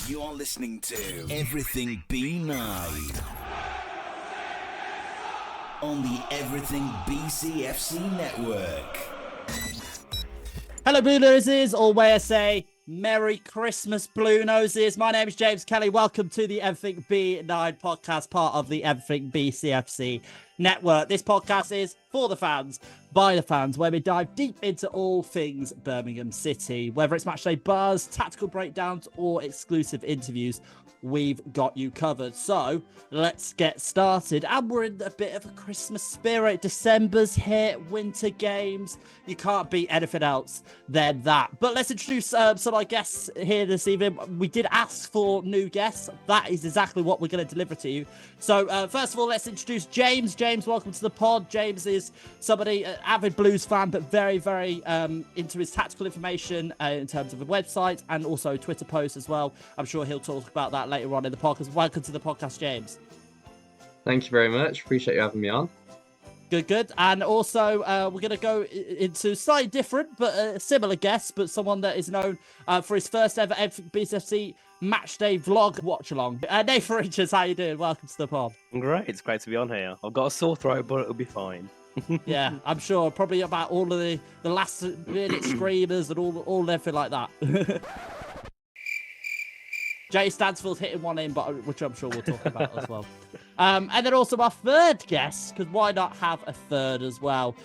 You're listening to Everything B9 on the Everything BCFC network. Hello, Blue Noses, or may I say, Merry Christmas, Blue Noses. My name is James Kelly. Welcome to the Everything B9 Podcast, part of the Everything BCFC network. This podcast is for the fans, by the fans, where we dive deep into all things Birmingham City. Whether it's matchday buzz, tactical breakdowns, or exclusive interviews, we've got you covered. So let's get started. And we're in a bit of a Christmas spirit. December's here, winter games. You can't beat anything else than that. But let's introduce some of our guests here this evening. We did ask for new guests. That is exactly what we're going to deliver to you. So first of all, let's introduce James. James, welcome to the pod. James is somebody, avid Blues fan, but very, very into his tactical information in terms of the website and also Twitter posts as well. I'm sure he'll talk about that later on in the podcast. Welcome to the podcast, James. Thank you very much. Appreciate you having me on. Good. And also, we're going to go into slightly different, but a similar guest, but someone that is known for his first ever BCFC matchday vlog watch-along. Nathan Richards, how you doing? Welcome to the pod. Great. It's great to be on here. I've got a sore throat, but it'll be fine. Yeah, I'm sure. Probably about all of the last minute screamers and all everything like that. Jay Stansfield hitting one in, but which I'm sure we'll talk about as well. And then also our third guest, because why not have a third as well?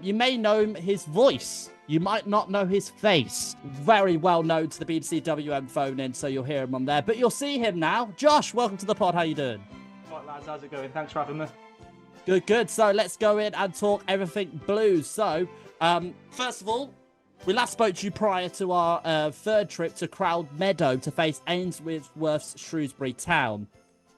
You may know his voice. You might not know his face. Very well known to the BBC WM phone in, so you'll hear him on there. But you'll see him now. Josh, welcome to the pod. How you doing? Right, lads, how's it going? Thanks for having me. Good. So let's go in and talk everything Blues. So, first of all, we last spoke to you prior to our third trip to Crowd Meadow to face Ainsworth's Shrewsbury Town.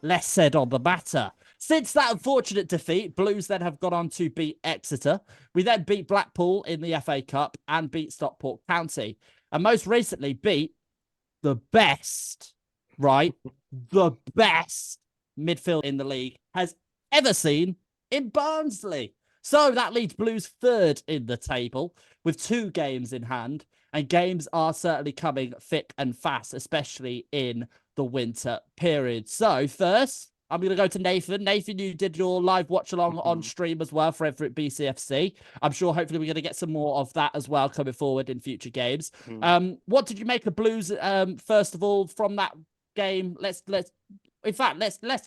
Less said on the matter. Since that unfortunate defeat, Blues then have gone on to beat Exeter. We then beat Blackpool in the FA Cup and beat Stockport County. And most recently beat the best, right? The best midfield in the league has ever seen in Barnsley. So that leaves Blues third in the table with 2 games in hand. And games are certainly coming thick and fast, especially in the winter period. So first, I'm going to go to Nathan. Nathan, you did your live watch along on stream as well for Everett BCFC. I'm sure hopefully we're going to get some more of that as well coming forward in future games. What did you make of Blues, first of all, from that game? Let's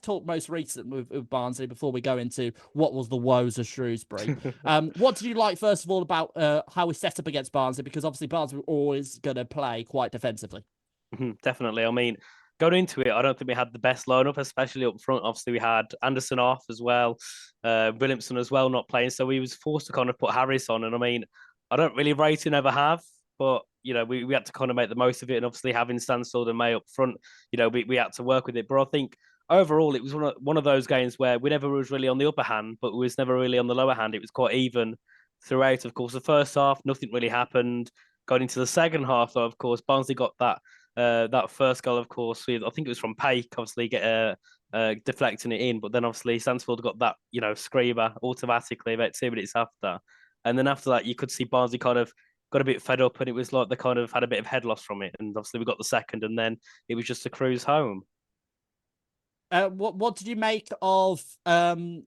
talk most recent with Barnsley before we go into what was the woes of Shrewsbury. What did you like, first of all, about how we set up against Barnsley? Because obviously Barnsley were always going to play quite defensively. Definitely. I mean, going into it, I don't think we had the best lineup, especially up front. Obviously, we had Anderson off as well, Williamson as well not playing. So we was forced to kind of put Harris on. And I mean, I don't really rate him, never have, but you know, we had to kind of make the most of it. And obviously having Stansfield and May up front, you know, we had to work with it. But I think overall, it was one of those games where we never was really on the upper hand, but we was never really on the lower hand. It was quite even throughout. Of course, the first half, nothing really happened. Going into the second half, though, of course, Barnsley got that first goal, of course. I think it was from Paik, obviously, deflecting it in. But then, obviously, Stansfield got that, you know, screamer automatically about 2 minutes after. And then after that, you could see Barnsley kind of got a bit fed up, and it was like they kind of had a bit of head loss from it. And obviously, we got the second, and then it was just a cruise home. What did you make of the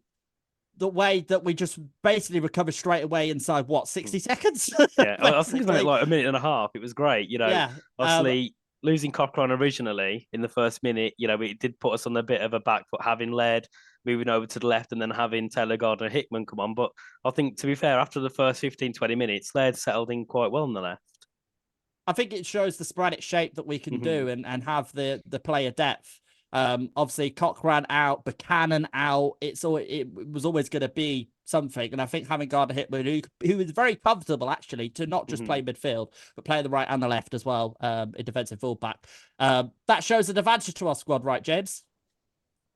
way that we just basically recovered straight away inside 60 seconds? Yeah, I think it was like a minute and a half. It was great, you know. Yeah, obviously losing Cochrane originally in the first minute, you know, it did put us on a bit of a back foot, having led, moving over to the left, and then having Taylor Gardner and Hickman come on. But I think, to be fair, after the first 15-20 minutes, Laird settled in quite well on the left. I think it shows the sporadic shape that we can do and have the player depth. Obviously Cochrane out, Buchanan out. It was always going to be something, and I think having Gardner Hickman, who is very comfortable actually to not just play midfield but play the right and the left as well, in defensive fullback. That shows an advantage to our squad, right, James?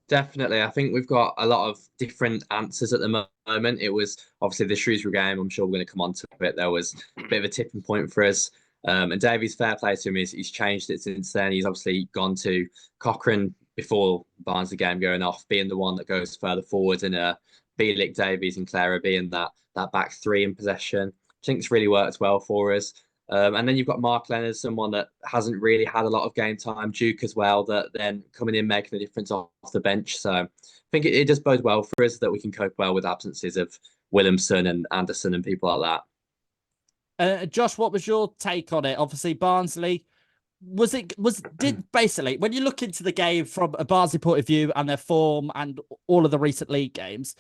Definitely. I think we've got a lot of different answers at the moment. It was obviously the Shrewsbury game. I'm sure we're going to come on to it. There was a bit of a tipping point for us. And Davies, fair play to him, he's changed it since then. He's obviously gone to Cochrane before Barnsley game going off, being the one that goes further forward, and Bielik, Davies and Clara being that back three in possession. I think it's really worked well for us. And then you've got Mark Leonard, someone that hasn't really had a lot of game time. Duke as well, that then coming in making a difference off the bench. So I think it does bode well for us that we can cope well with absences of Williamson and Anderson and people like that. Josh, what was your take on it? Obviously, Barnsley. Did basically, when you look into the game from a Barnsley point of view and their form and all of the recent league games,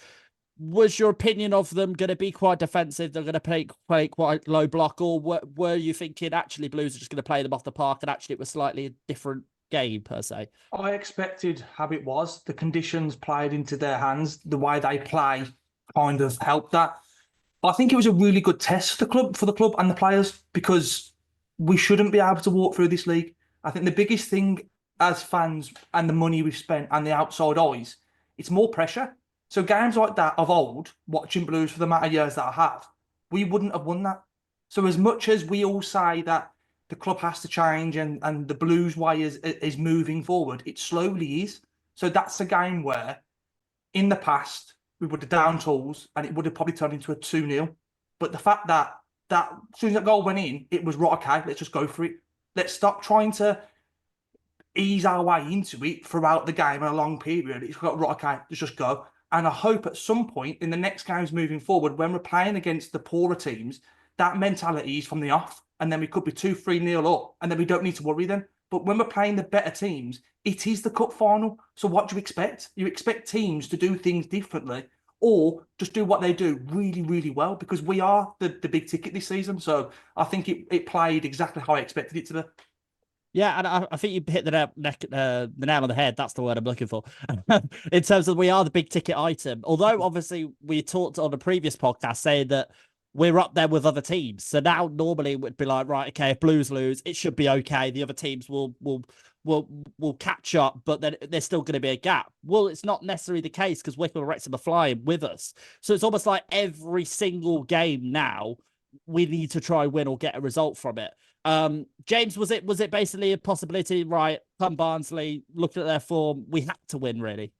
was your opinion of them going to be quite defensive? They're going to play quite low block, or were you thinking actually Blues are just going to play them off the park and actually it was slightly a different game per se? I expected how it was. The conditions played into their hands. The way they play kind of helped that. I think it was a really good test for the club and the players, because we shouldn't be able to walk through this league. I think the biggest thing as fans and the money we've spent and the outside eyes, it's more pressure. So games like that of old, watching Blues for the amount of years that I have, we wouldn't have won that. So as much as we all say that the club has to change and the Blues way is moving forward, it slowly is. So that's a game where in the past we would have down tools and it would have probably turned into a 2-0. But the fact that as soon as that goal went in, it was right, okay, let's just go for it. Let's stop trying to ease our way into it throughout the game in a long period. It's got, right, okay, let's just go. And I hope at some point in the next games moving forward, when we're playing against the poorer teams, that mentality is from the off. And then we could be 2-3-0 up, and then we don't need to worry then. But when we're playing the better teams, it is the cup final. So what do you expect? You expect teams to do things differently, or just do what they do really, really well, because we are the big ticket this season. So I think it played exactly how I expected it to be. Yeah, and I think you hit the nail on the head. That's the word I'm looking for. In terms of we are the big ticket item. Although, obviously, we talked on a previous podcast saying that we're up there with other teams. So now normally it would be like, right, okay, if Blues lose, it should be okay. The other teams will catch up, but then there's still going to be a gap. Well, it's not necessarily the case because Wycombe and Wrexham are flying with us. So it's almost like every single game now, we need to try and win or get a result from it. James, was it basically a possibility, right? Come Barnsley, looked at their form, we had to win, really?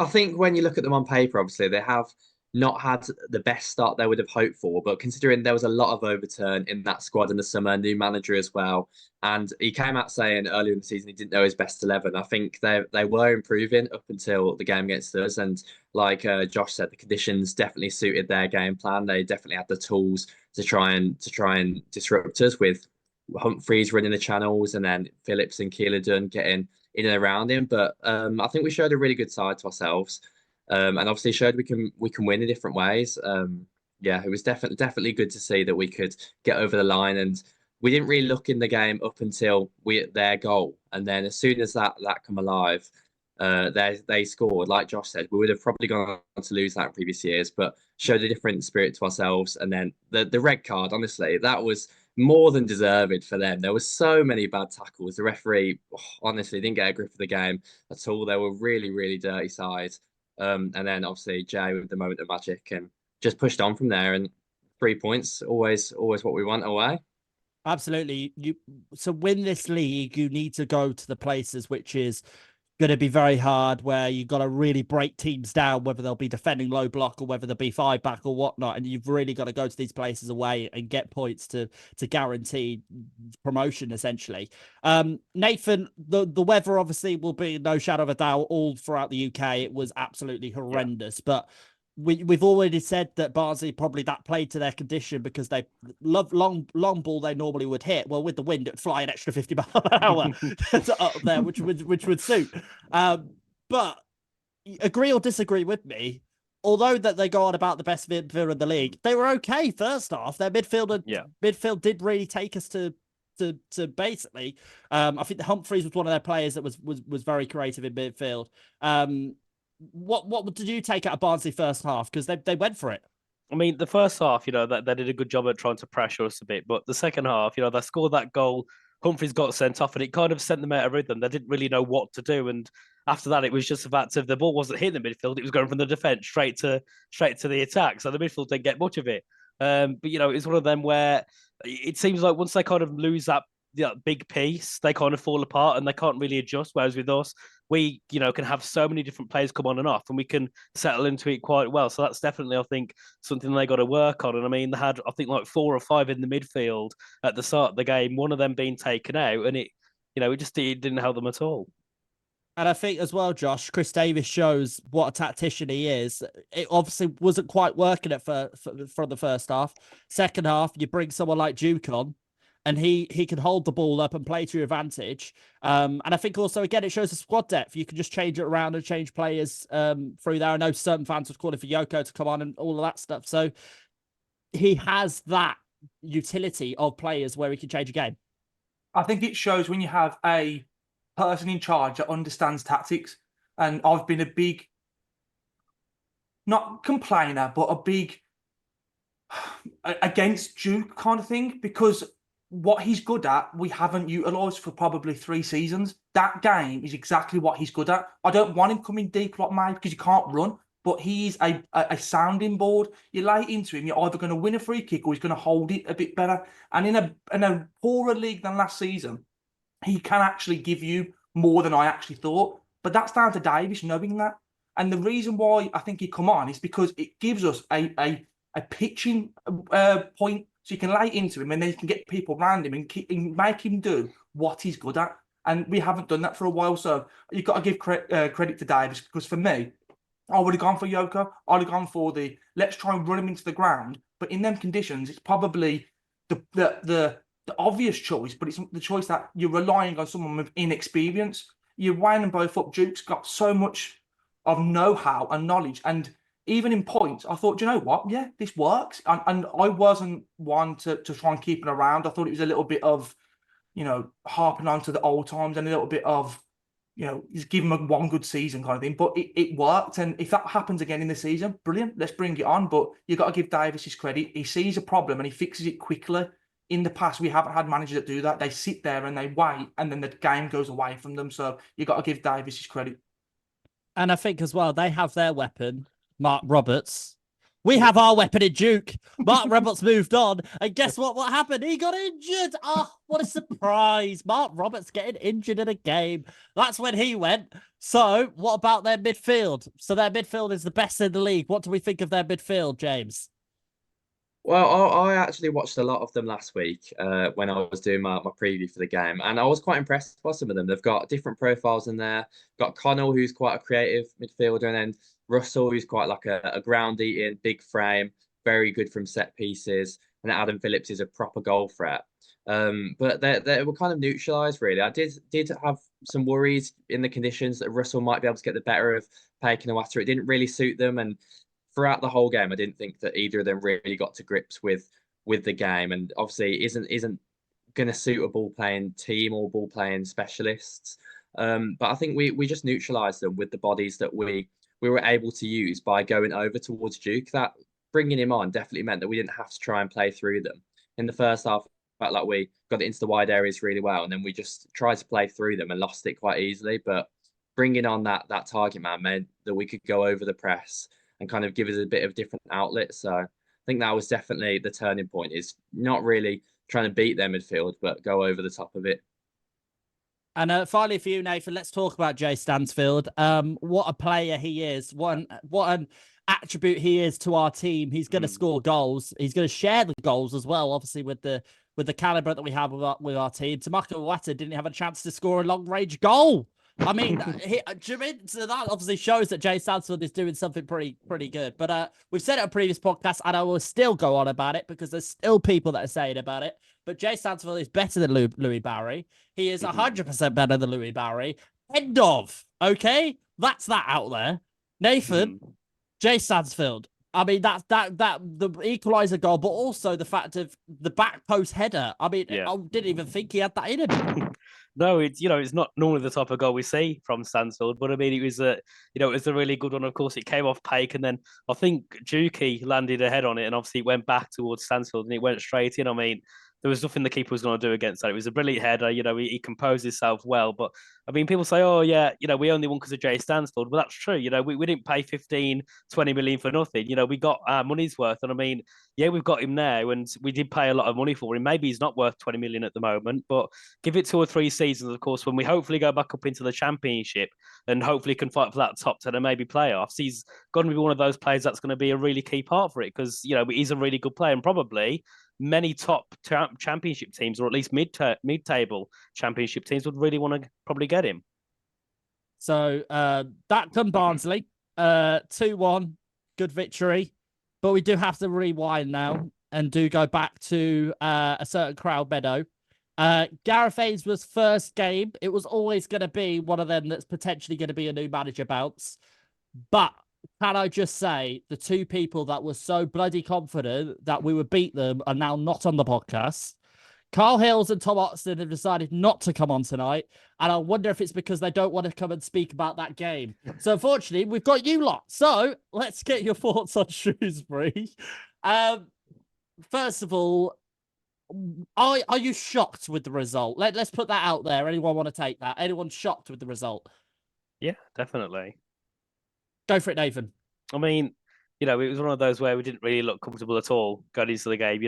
I think when you look at them on paper, obviously, they have not had the best start they would have hoped for, but considering there was a lot of overturn in that squad in the summer, new manager as well, and he came out saying earlier in the season he didn't know his best 11. I think they were improving up until the game against us, and like Josh said, the conditions definitely suited their game plan. They definitely had the tools to try and disrupt us, with Humphreys running the channels and then Phillips and Keeler getting in and around him. But I think we showed a really good side to ourselves. And obviously showed we can win in different ways. Yeah, it was definitely good to see that we could get over the line, and we didn't really look in the game up until their goal, and then as soon as that come alive, they scored. Like Josh said, we would have probably gone on to lose that in previous years, but showed a different spirit to ourselves. And then the red card, honestly, that was more than deserved for them. There were so many bad tackles. The referee, honestly, didn't get a grip of the game at all. They were really, really dirty side. And then obviously Jay with the moment of magic and just pushed on from there. And 3 points, always what we want away. Absolutely. To win this league, you need to go to the places which is going to be very hard, where you've got to really break teams down, whether they'll be defending low block or whether they'll be 5 back or whatnot. And you've really got to go to these places away and get points to guarantee promotion, essentially. Nathan, the weather obviously will be no shadow of a doubt all throughout the UK. It was absolutely horrendous, but we've already said that Barnsley probably that played to their condition, because they love long ball they normally would hit. Well, with the wind, it would fly an extra 50 miles an hour up there, which would suit. But agree or disagree with me, although that they go on about the best midfield in the league, they were okay first half. Their midfield did really take us to basically. I think the Humphreys was one of their players that was very creative in midfield. What did you take out of Barnsley first half? Because they went for it. I mean, the first half, they did a good job at trying to pressure us a bit. But the second half, they scored that goal. Humphreys got sent off, and it kind of sent them out of rhythm. They didn't really know what to do. And after that, it was just the fact of the ball wasn't hitting the midfield. It was going from the defence straight to the attack. So the midfield didn't get much of it. But, it's one of them where it seems like once they kind of lose that big piece, they kind of fall apart and they can't really adjust. Whereas with us, we, can have so many different players come on and off and we can settle into it quite well. So that's definitely, I think, something they got to work on. And I mean, they had, I think, like 4 or 5 in the midfield at the start of the game, one of them being taken out, and it didn't help them at all. And I think as well, Josh, Chris Davis shows what a tactician he is. It obviously wasn't quite working for the first half. Second half, you bring someone like Duke on, and he can hold the ball up and play to your advantage. And I think also, again, it shows the squad depth. You can just change it around and change players through there. I know certain fans would call it for Yoko to come on and all of that stuff. So he has that utility of players where he can change a game. I think it shows when you have a person in charge that understands tactics. And I've been a big, not complainer, but a big against Duke kind of thing, because what he's good at, we haven't utilised for probably 3 seasons. That game is exactly what he's good at. I don't want him coming deep like May because he can't run, but he's a sounding board. You lay into him, you're either going to win a free kick or he's going to hold it a bit better. And in a poorer league than last season, he can actually give you more than I actually thought. But that's down to Davis knowing that. And the reason why I think he come on is because it gives us a pitching point. So you can lay into him and then you can get people around him and make him do what he's good at. And we haven't done that for a while. So you've got to give credit to Davis, because for me, I would have gone for Yoko. I'd have gone for let's try and run him into the ground. But in them conditions, it's probably the obvious choice, but it's the choice that you're relying on someone with inexperience. You're weighing them both up. Duke's got so much of know-how and knowledge. And even in points, I thought, do you know what? Yeah, this works. And I wasn't one to try and keep him around. I thought it was a little bit of, harping on to the old times and a little bit of, just give him one good season kind of thing. But it worked. And if that happens again in the season, brilliant. Let's bring it on. But you've got to give Davis his credit. He sees a problem and he fixes it quickly. In the past, we haven't had managers that do that. They sit there and they wait, and then the game goes away from them. So you've got to give Davis his credit. And I think as well, they have their weapon, Mark Roberts. We have our weapon in Duke. Mark Roberts moved on. And guess what? What happened? He got injured. Oh, what a surprise. Mark Roberts getting injured in a game. That's when he went. So what about their midfield? So their midfield is the best in the league. What do we think of their midfield, James? Well, I actually watched a lot of them last week when I was doing my preview for the game, and I was quite impressed by some of them. They've got different profiles in there. Got Connell, who's quite a creative midfielder, and then Russell, who's quite like a ground-eating, big frame, very good from set pieces, and Adam Phillips is a proper goal threat. But they were kind of neutralised, really. I did have some worries in the conditions that Russell might be able to get the better of Paik and Iwata. It didn't really suit them, and throughout the whole game, I didn't think that either of them really got to grips with the game, and obviously isn't going to suit a ball playing team or ball playing specialists. But I think we just neutralised them with the bodies that we were able to use by going over towards Duke. That bringing him on definitely meant that we didn't have to try and play through them. In the first half, felt like we got it into the wide areas really well, and then we just tried to play through them and lost it quite easily. But bringing on that target man meant that we could go over the press and kind of give us a bit of different outlet. So I think that was definitely the turning point, is not really trying to beat their midfield, but go over the top of it. And finally for you, Nathan, let's talk about Jay Stansfield. What a player he is. What an attribute he is to our team. He's going to score goals. He's going to share the goals as well, obviously, with the caliber that we have with our team. Tamaka Iwata didn't have a chance to score a long-range goal. I mean, so that obviously shows that Jay Stansfield is doing something pretty good. But we've said it on previous podcasts, and I will still go on about it because there's still people that are saying about it. But Jay Stansfield is better than Louie Barry. He is 100% better than Louie Barry. End of. Okay? That's that out there. Nathan, Jay Stansfield. I mean, that's the equaliser goal, but also the fact of the back post header. I mean, I didn't even think he had that in him. No, it's not normally the type of goal we see from Stansfield, but I mean, it was a really good one. Of course, it came off Paik, and then I think Dukey landed a head on it, and obviously it went back towards Stansfield, and it went straight in. I mean, there was nothing the keeper was going to do against that. It was a brilliant header. He composed himself well. But I mean, people say, oh, yeah, we only won because of Jay Stansfield. Well, that's true. We didn't pay 15, 20 million for nothing. We got our money's worth. And I mean, yeah, we've got him now and we did pay a lot of money for him. Maybe he's not worth 20 million at the moment, but give it 2 or 3 seasons, of course, when we hopefully go back up into the Championship and hopefully can fight for that top 10 and maybe playoffs. He's going to be one of those players that's going to be a really key part for it because, he's a really good player and probably many top championship teams, or at least mid-table championship teams, would really want to probably get him. So that done Barnsley, 2-1, good victory. But we do have to rewind now and do go back to a certain Crowd Meadow. Gareth Ainsworth's first game, it was always going to be one of them that's potentially going to be a new manager bounce. But can I just say, the 2 people that were so bloody confident that we would beat them are now not on the podcast. Karl Hills and Tom Oxton have decided not to come on tonight, and I wonder if it's because they don't want to come and speak about that game. So unfortunately, we've got you lot. So let's get your thoughts on Shrewsbury. First of all, are you shocked with the result? Let's put that out there. Anyone want to take that? Anyone shocked with the result? Yeah, definitely. Go for it, Nathan. I mean, it was one of those where we didn't really look comfortable at all going into the game.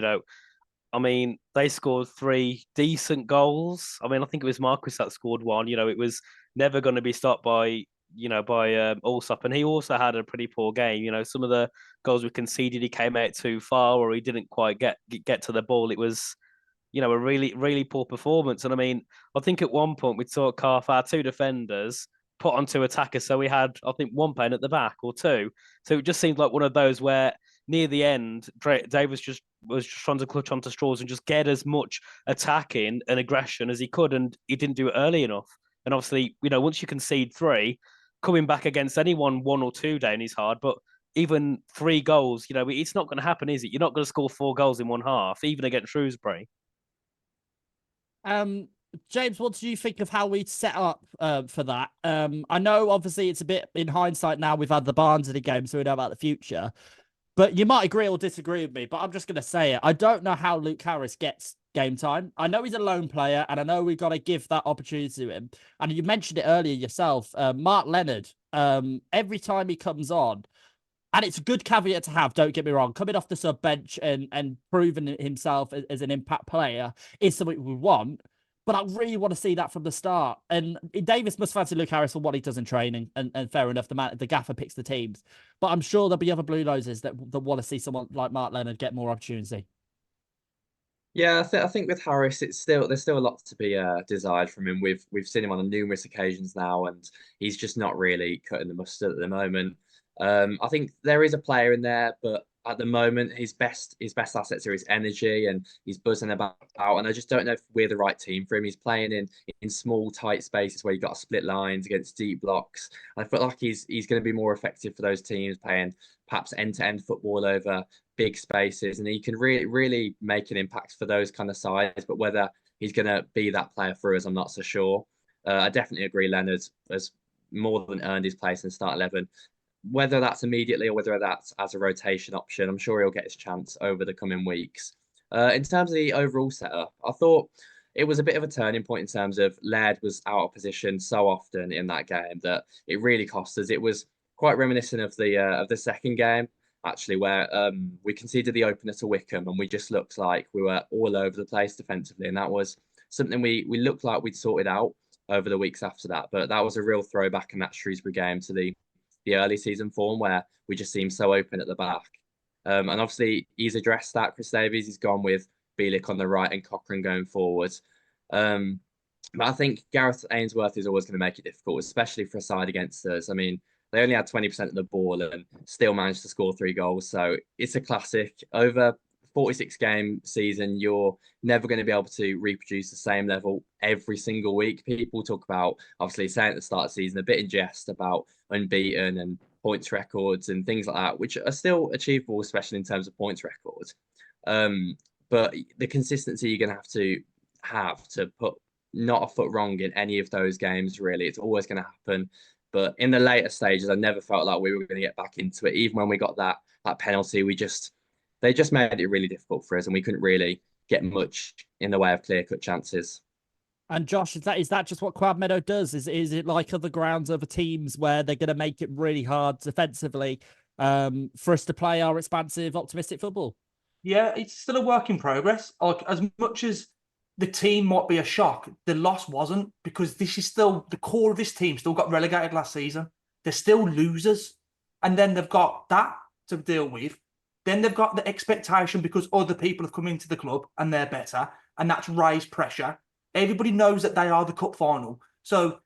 I mean, they scored 3 decent goals. I mean, I think it was Marcus that scored one. It was never going to be stopped by Allsop, and he also had a pretty poor game. Some of the goals we conceded, he came out too far, or he didn't quite get to the ball. It was, a really, really poor performance. And I mean, I think at one point we saw Karl, our 2 defenders, put on 2 attackers. So we had, I think, 1 playing at the back or 2. So it just seemed like one of those where near the end, Dave was just trying to clutch onto straws and just get as much attacking and aggression as he could. And he didn't do it early enough. And obviously, once you concede 3, coming back against anyone 1 or 2 down is hard. But even 3 goals, it's not going to happen, is it? You're not going to score 4 goals in 1 half, even against Shrewsbury. James, what do you think of how we set up for that? I know, obviously, it's a bit in hindsight now. We've had the Barnsley game, so we know about the future. But you might agree or disagree with me, but I'm just going to say it. I don't know how Luke Harris gets game time. I know he's a lone player, and I know we've got to give that opportunity to him. And you mentioned it earlier yourself, Mark Leonard, every time he comes on, and it's a good caveat to have, don't get me wrong, coming off the sub bench and proving himself as an impact player is something we want. But I really want to see that from the start. And Davis must fancy Luke Harris for what he does in training. And fair enough, the gaffer picks the teams. But I'm sure there'll be other Blue Noses that want to see someone like Mark Leonard get more opportunity. Yeah, I think with Harris, there's still a lot to be desired from him. We've seen him on numerous occasions now, and he's just not really cutting the mustard at the moment. I think there is a player in there, but at the moment, his best assets are his energy, and he's buzzing about. And I just don't know if we're the right team for him. He's playing in small, tight spaces where you've got to split lines against deep blocks. I feel like he's going to be more effective for those teams playing perhaps end-to-end football over big spaces, and he can really make an impact for those kind of sides. But whether he's going to be that player for us, I'm not so sure. I definitely agree Leonard has more than earned his place in start 11. Whether that's immediately or whether that's as a rotation option, I'm sure he'll get his chance over the coming weeks. In terms of the overall setup, I thought it was a bit of a turning point in terms of Laird was out of position so often in that game that it really cost us. It was quite reminiscent of the second game, actually, where we conceded the opener to Wickham and we just looked like we were all over the place defensively. And that was something we looked like we'd sorted out over the weeks after that. But that was a real throwback in that Shrewsbury game to the early season form where we just seemed so open at the back. And obviously he's addressed that, Chris Davies. He's gone with Bielik on the right and Cochrane going forward. But I think Gareth Ainsworth is always going to make it difficult, especially for a side against us. I mean, they only had 20% of the ball and still managed to score 3 goals. So it's a classic. Over 46-game season, you're never going to be able to reproduce the same level every single week. People talk about, obviously, saying at the start of the season, a bit in jest about unbeaten and points records and things like that, which are still achievable, especially in terms of points records. But the consistency you're going to have to put not a foot wrong in any of those games, really. It's always going to happen. But in the later stages, I never felt like we were going to get back into it. Even when we got that penalty, they just made it really difficult for us, and we couldn't really get much in the way of clear-cut chances. And Josh, is that just what Crab Meadow does? Is it like other grounds, other teams where they're going to make it really hard defensively for us to play our expansive, optimistic football? Yeah, it's still a work in progress. Like, as much as the team might be a shock, the loss wasn't, because this is still the core of this team. Still got relegated last season. They're still losers, and then they've got that to deal with. Then they've got the expectation because other people have come into the club and they're better, and that's raised pressure. Everybody knows that they are the cup final. So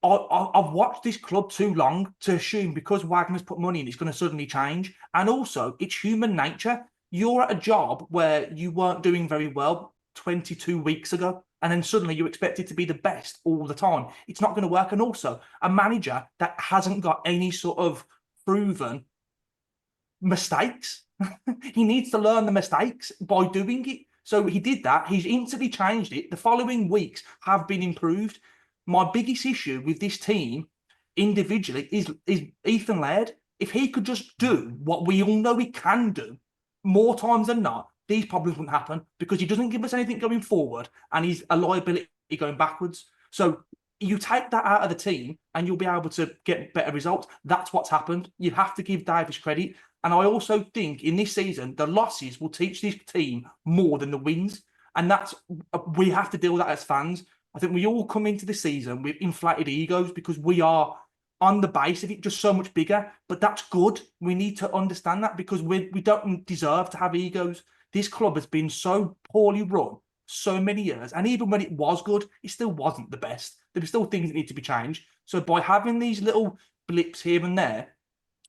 I've watched this club too long to assume because Wagner's put money in, it's going to suddenly change. And also, it's human nature. You're at a job where you weren't doing very well 22 weeks ago, and then suddenly you expect it to be the best all the time. It's not going to work. And also, a manager that hasn't got any sort of proven mistakes, he needs to learn the mistakes by doing it. So he did that. He's instantly changed it. The following weeks have been improved. My biggest issue with this team individually is Ethan Laird. If he could just do what we all know he can do more times than not, these problems wouldn't happen, because he doesn't give us anything going forward and he's a liability going backwards. So you take that out of the team and you'll be able to get better results. That's what's happened. You have to give Davis credit. And I also think in this season, the losses will teach this team more than the wins. And we have to deal with that as fans. I think we all come into the season with inflated egos because we are on the base of it just so much bigger. But that's good. We need to understand that, because we don't deserve to have egos. This club has been so poorly run so many years. And even when it was good, it still wasn't the best. There were still things that need to be changed. So by having these little blips here and there,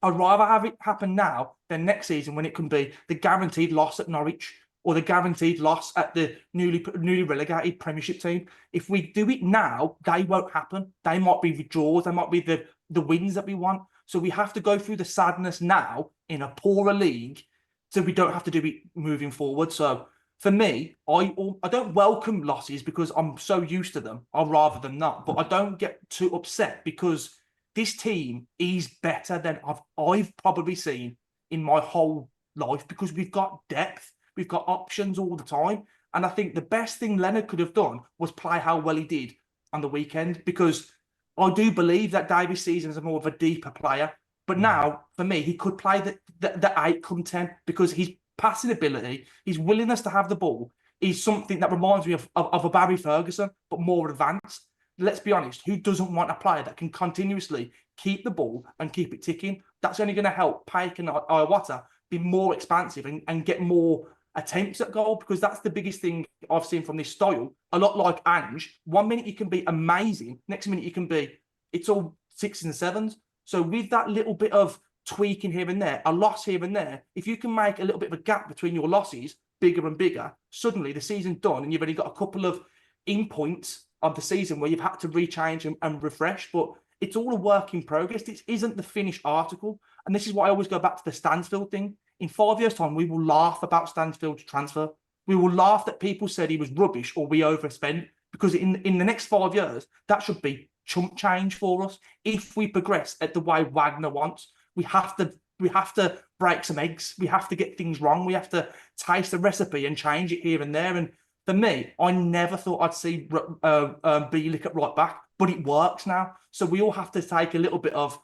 I'd rather have it happen now than next season, when it can be the guaranteed loss at Norwich or the guaranteed loss at the newly relegated Premiership team. If we do it now, they won't happen. They might be withdrawals. They might be the wins that we want. So we have to go through the sadness now in a poorer league, so we don't have to do it moving forward. So for me, I don't welcome losses because I'm so used to them. I'd rather them not. But I don't get too upset because this team is better than I've probably seen in my whole life, because we've got depth, we've got options all the time. And I think the best thing Leonard could have done was play how well he did on the weekend, because I do believe that Davies season is more of a deeper player. But now, for me, he could play the 8 come 10, because his passing ability, his willingness to have the ball is something that reminds me of a Barry Ferguson, but more advanced. Let's be honest, who doesn't want a player that can continuously keep the ball and keep it ticking? That's only going to help Pike and Iwata be more expansive and get more attempts at goal, because that's the biggest thing I've seen from this style. A lot like Ange, 1 minute you can be amazing, next minute you can be, it's all 6s and 7s. So with that little bit of tweaking here and there, a loss here and there, if you can make a little bit of a gap between your losses, bigger and bigger, suddenly the season's done and you've only got a couple of in points of the season where you've had to rechange and refresh. But it's all a work in progress. This isn't the finished article. And this is why I always go back to the Stansfield thing. In 5 years' time, we will laugh about Stansfield's transfer. We will laugh that people said he was rubbish or we overspent, because in the next 5 years, that should be chump change for us. If we progress at the way Wagner wants, we have to break some eggs. We have to get things wrong. We have to taste the recipe and change it here and there. And for me, I never thought I'd see Bielik at right back, but it works now. So we all have to take a little bit of,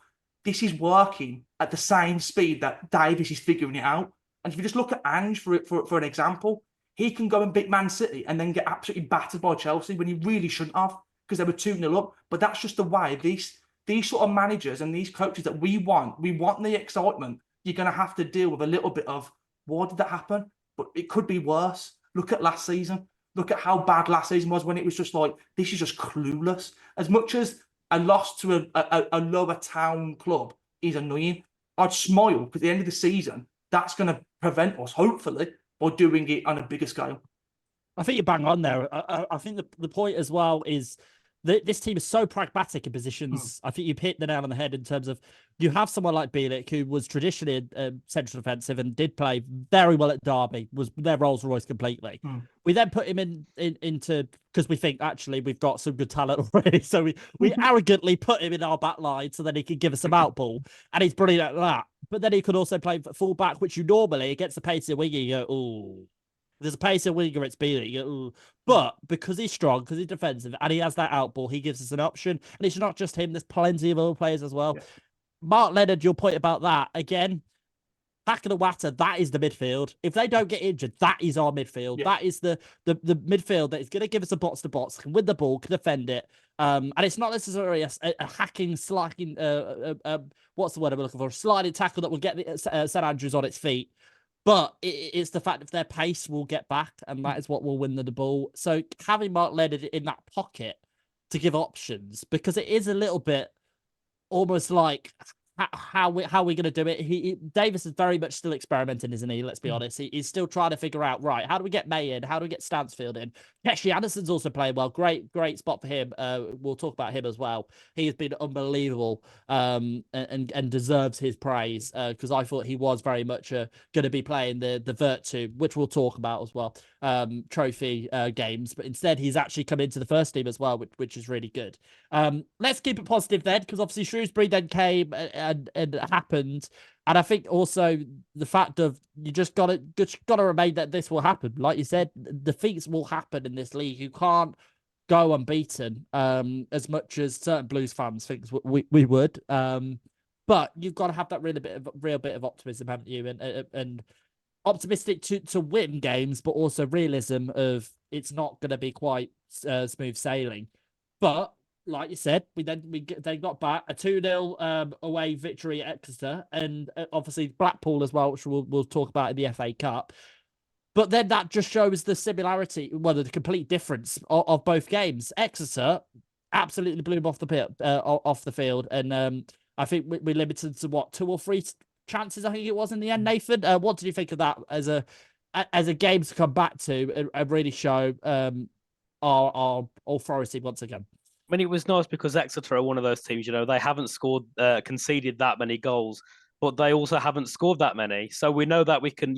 this is working at the same speed that Davis is figuring it out. And if you just look at Ange for an example, he can go and beat Man City and then get absolutely battered by Chelsea when he really shouldn't have, because they were 2-0 up. But that's just the way these sort of managers and these coaches that we want the excitement. You're going to have to deal with a little bit of, why did that happen? But it could be worse. Look at last season. Look at how bad last season was, when it was just like, this is just clueless. As much as a loss to a lower town club is annoying, I'd smile, because at the end of the season, that's going to prevent us, hopefully, by doing it on a bigger scale. I think you're bang on there. I think the point as well is that this team is so pragmatic in positions. I think you've hit the nail on the head in terms of, you have someone like Bielik, who was traditionally central defensive and did play very well at Derby, was their Rolls Royce completely. We then put him into, because we think actually we've got some good talent already. So we arrogantly put him in our back line so that he could give us some outball, and he's brilliant at that. But then he could also play full back, which you normally, against the pace of winger, you go, ooh. There's a pace in winger, it's Bealey. But because he's strong, because he's defensive, and he has that outball, he gives us an option. And it's not just him, there's plenty of other players as well. Yeah. Mark Leonard, your point about that, again, Pack of the Watter, that is the midfield. If they don't get injured, that is our midfield. Yeah. That is the midfield that is going to give us a box-to-box, can win the ball, can defend it. And it's not necessarily a hacking, slacking, what's the word I'm looking for? A sliding tackle that will get St Andrews on its feet. But it's the fact that their pace will get back, and that is what will win the ball. So having Mark Leonard in that pocket to give options, because it is a little bit almost like how we going to do it. Davis is very much still experimenting, isn't he? Let's be honest. He's still trying to figure out, right, how do we get May in? How do we get Stansfield in? Keshi Anderson's also playing well. Great spot for him. We'll talk about him as well. He has been unbelievable and deserves his praise because I thought he was very much going to be playing the Vertu, which we'll talk about as well, trophy games. But instead, he's actually come into the first team as well, which is really good. Let's keep it positive then, because obviously Shrewsbury then came and it happened. And I think also the fact of you just got to remain that this will happen. Like you said, defeats will happen in this league. You can't go unbeaten as much as certain Blues fans think we would. But you've got to have that real bit of optimism, haven't you? And optimistic to win games, but also realism of it's not going to be quite smooth sailing. But like you said, they got back a 2-0 away victory at Exeter, and obviously Blackpool as well, which we'll talk about in the FA Cup. But then that just shows the similarity, the complete difference of both games. Exeter absolutely blew them off the field, and I think we limited to 2 or 3 chances. I think it was in the end. Nathan, what did you think of that as a game to come back to and really show our authority once again? I mean, it was nice because Exeter are one of those teams, they haven't conceded that many goals, but they also haven't scored that many. So we know that we can,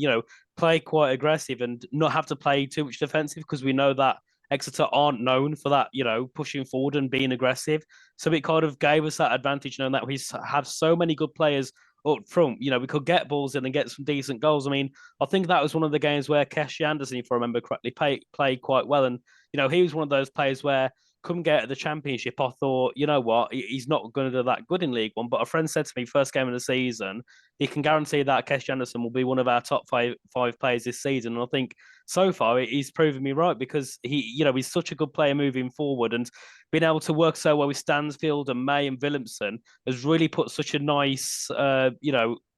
play quite aggressive and not have to play too much defensive, because we know that Exeter aren't known for that, pushing forward and being aggressive. So it kind of gave us that advantage, knowing that we have so many good players up front. We could get balls in and get some decent goals. I mean, I think that was one of the games where Keshi Anderson, if I remember correctly, played quite well. And, he was one of those players where, come get at the Championship, I thought, you know what, he's not going to do that good in League One. But a friend said to me, first game of the season, he can guarantee that Keshi Anderson will be one of our top five players this season. And I think so far he's proven me right, because he's such a good player moving forward, and being able to work so well with Stansfield and May and Williamson has really put such a nice,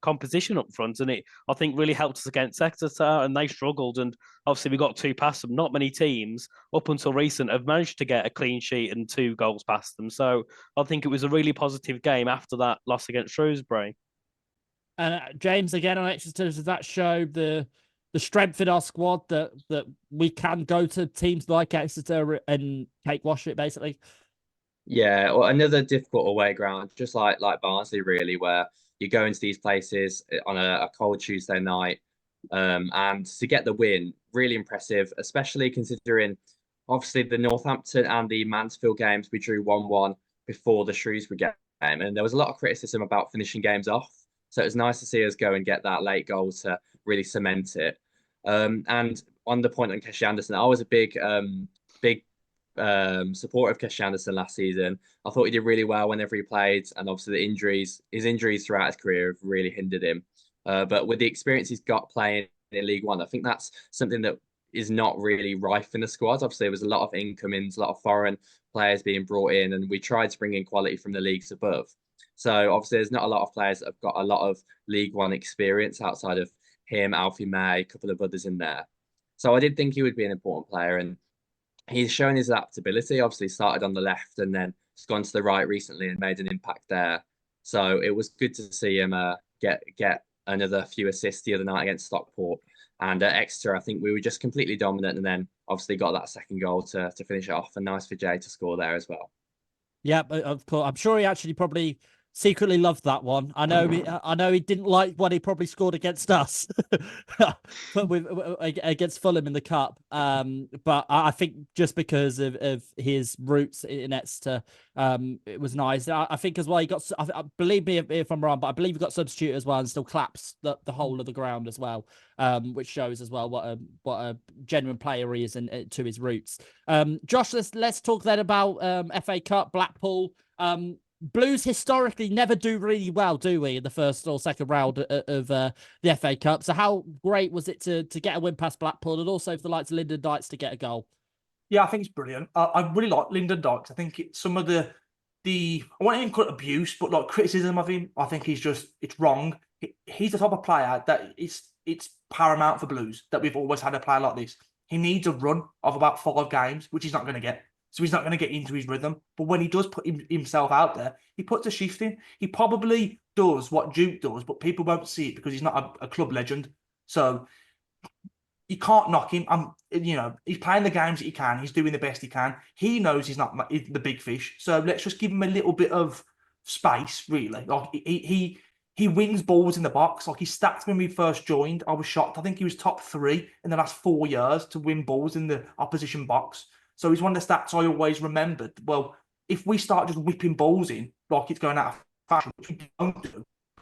composition up front, and it, I think, really helped us against Exeter, and they struggled. And obviously we got 2 past them. Not many teams up until recent have managed to get a clean sheet and 2 goals past them. So I think it was a really positive game after that loss against Shrewsbury. And James, again on Exeter, does that show the strength in our squad that we can go to teams like Exeter and take wash it, basically? Yeah, well, another difficult away ground, just like Barnsley, really, where you go into these places on a cold Tuesday night, and to get the win, really impressive, especially considering, obviously, the Northampton and the Mansfield games, we drew 1-1 before the Shrewsbury game, and there was a lot of criticism about finishing games off. So it was nice to see us go and get that late goal to really cement it. And on the point on Keshi Anderson, I was a big supporter of Keshi Anderson last season. I thought he did really well whenever he played, and obviously his injuries throughout his career have really hindered him. But with the experience he's got playing in League One, I think that's something that is not really rife in the squad. Obviously, there was a lot of incomings, a lot of foreign players being brought in, and we tried to bring in quality from the leagues above. So obviously, there's not a lot of players that have got a lot of League One experience outside of him, Alfie May, a couple of others in there. So I did think he would be an important player, and he's shown his adaptability. Obviously, started on the left and then has gone to the right recently and made an impact there. So it was good to see him get another few assists the other night against Stockport. And at Exeter, I think we were just completely dominant, and then obviously got that second goal to finish it off. And nice for Jay to score there as well. Yeah, of course. I'm sure he actually probably secretly loved that one. I know he didn't like what he probably scored against us, but against Fulham in the cup. But I think just because of his roots in Exeter, it was nice. I think as well he got. Believe me if I'm wrong, but I believe he got substituted as well and still claps the whole of the ground as well, which shows as well what a genuine player he is and to his roots. Josh, let's talk then about FA Cup, Blackpool. Blues historically never do really well, do we, in the first or second round of the FA Cup? So how great was it to get a win past Blackpool and also for the likes of Lyndon Dykes to get a goal? Yeah, I think it's brilliant. I really like Lyndon Dykes. I think some of the I won't even call it abuse, but like criticism of him, I think it's wrong. He's the type of player that it's paramount for Blues that we've always had a player like this. He needs a run of about 5 games, which he's not going to get. So he's not going to get into his rhythm. But when he does put himself out there, he puts a shift in. He probably does what Duke does, but people won't see it because he's not a club legend. So you can't knock him. He's playing the games that he can. He's doing the best he can. He knows he's not the big fish. So let's just give him a little bit of space, really. Like he wins balls in the box. Like his stats when we first joined, I was shocked. I think he was top 3 in the last 4 years to win balls in the opposition box. So he's one of the stats I always remembered. Well, if we start just whipping balls in like it's going out of fashion, which we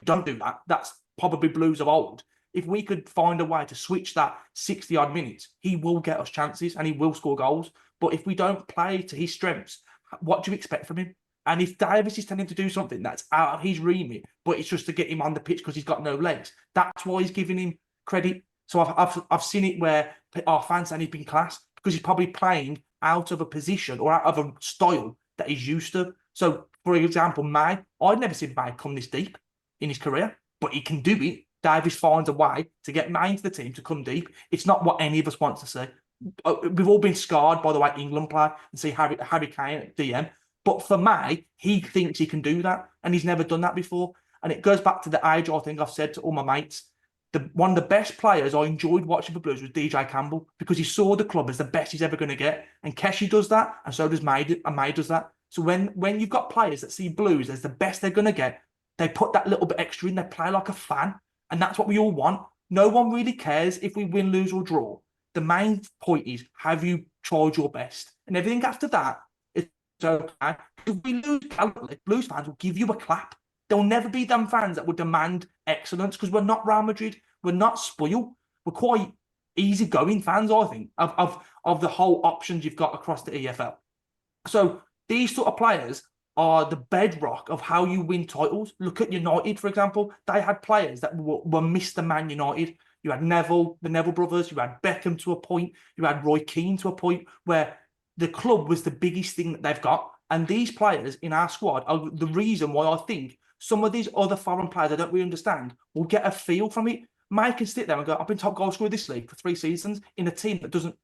don't do that. That's probably Blues of old. If we could find a way to switch that 60-odd minutes, he will get us chances and he will score goals. But if we don't play to his strengths, what do you expect from him? And if Davis is telling him to do something that's out of his remit, but it's just to get him on the pitch because he's got no legs, that's why he's giving him credit. So I've seen it where our fans saying he's been class because he's probably playing out of a position or out of a style that he's used to. So, for example, May, I'd never seen May come this deep in his career, but he can do it. Davis finds a way to get May into the team to come deep. It's not what any of us want to see. We've all been scarred by the way England play and see Harry Kane at DM. But for May, he thinks he can do that, and he's never done that before. And it goes back to the age, I think I've said to all my mates, one of the best players I enjoyed watching for Blues was DJ Campbell because he saw the club as the best he's ever going to get. And Keshi does that, and so does May, and May does that. So when you've got players that see Blues as the best they're going to get, they put that little bit extra in, they play like a fan. And that's what we all want. No one really cares if we win, lose, or draw. The main point is, have you tried your best? And everything after that is okay. If we lose, Blues fans will give you a clap. There'll never be them fans that would demand excellence because we're not Real Madrid. We're not spoiled. We're quite easygoing fans, I think, of the whole options you've got across the EFL. So these sort of players are the bedrock of how you win titles. Look at United, for example. They had players that were Mr. Man United. You had Neville, the Neville brothers. You had Beckham to a point. You had Roy Keane to a point where the club was the biggest thing that they've got. And these players in our squad are the reason why I think some of these other foreign players I don't really understand will get a feel from it. Mike can sit there and go, I've been top goal scorer this league for 3 seasons in a team that doesn't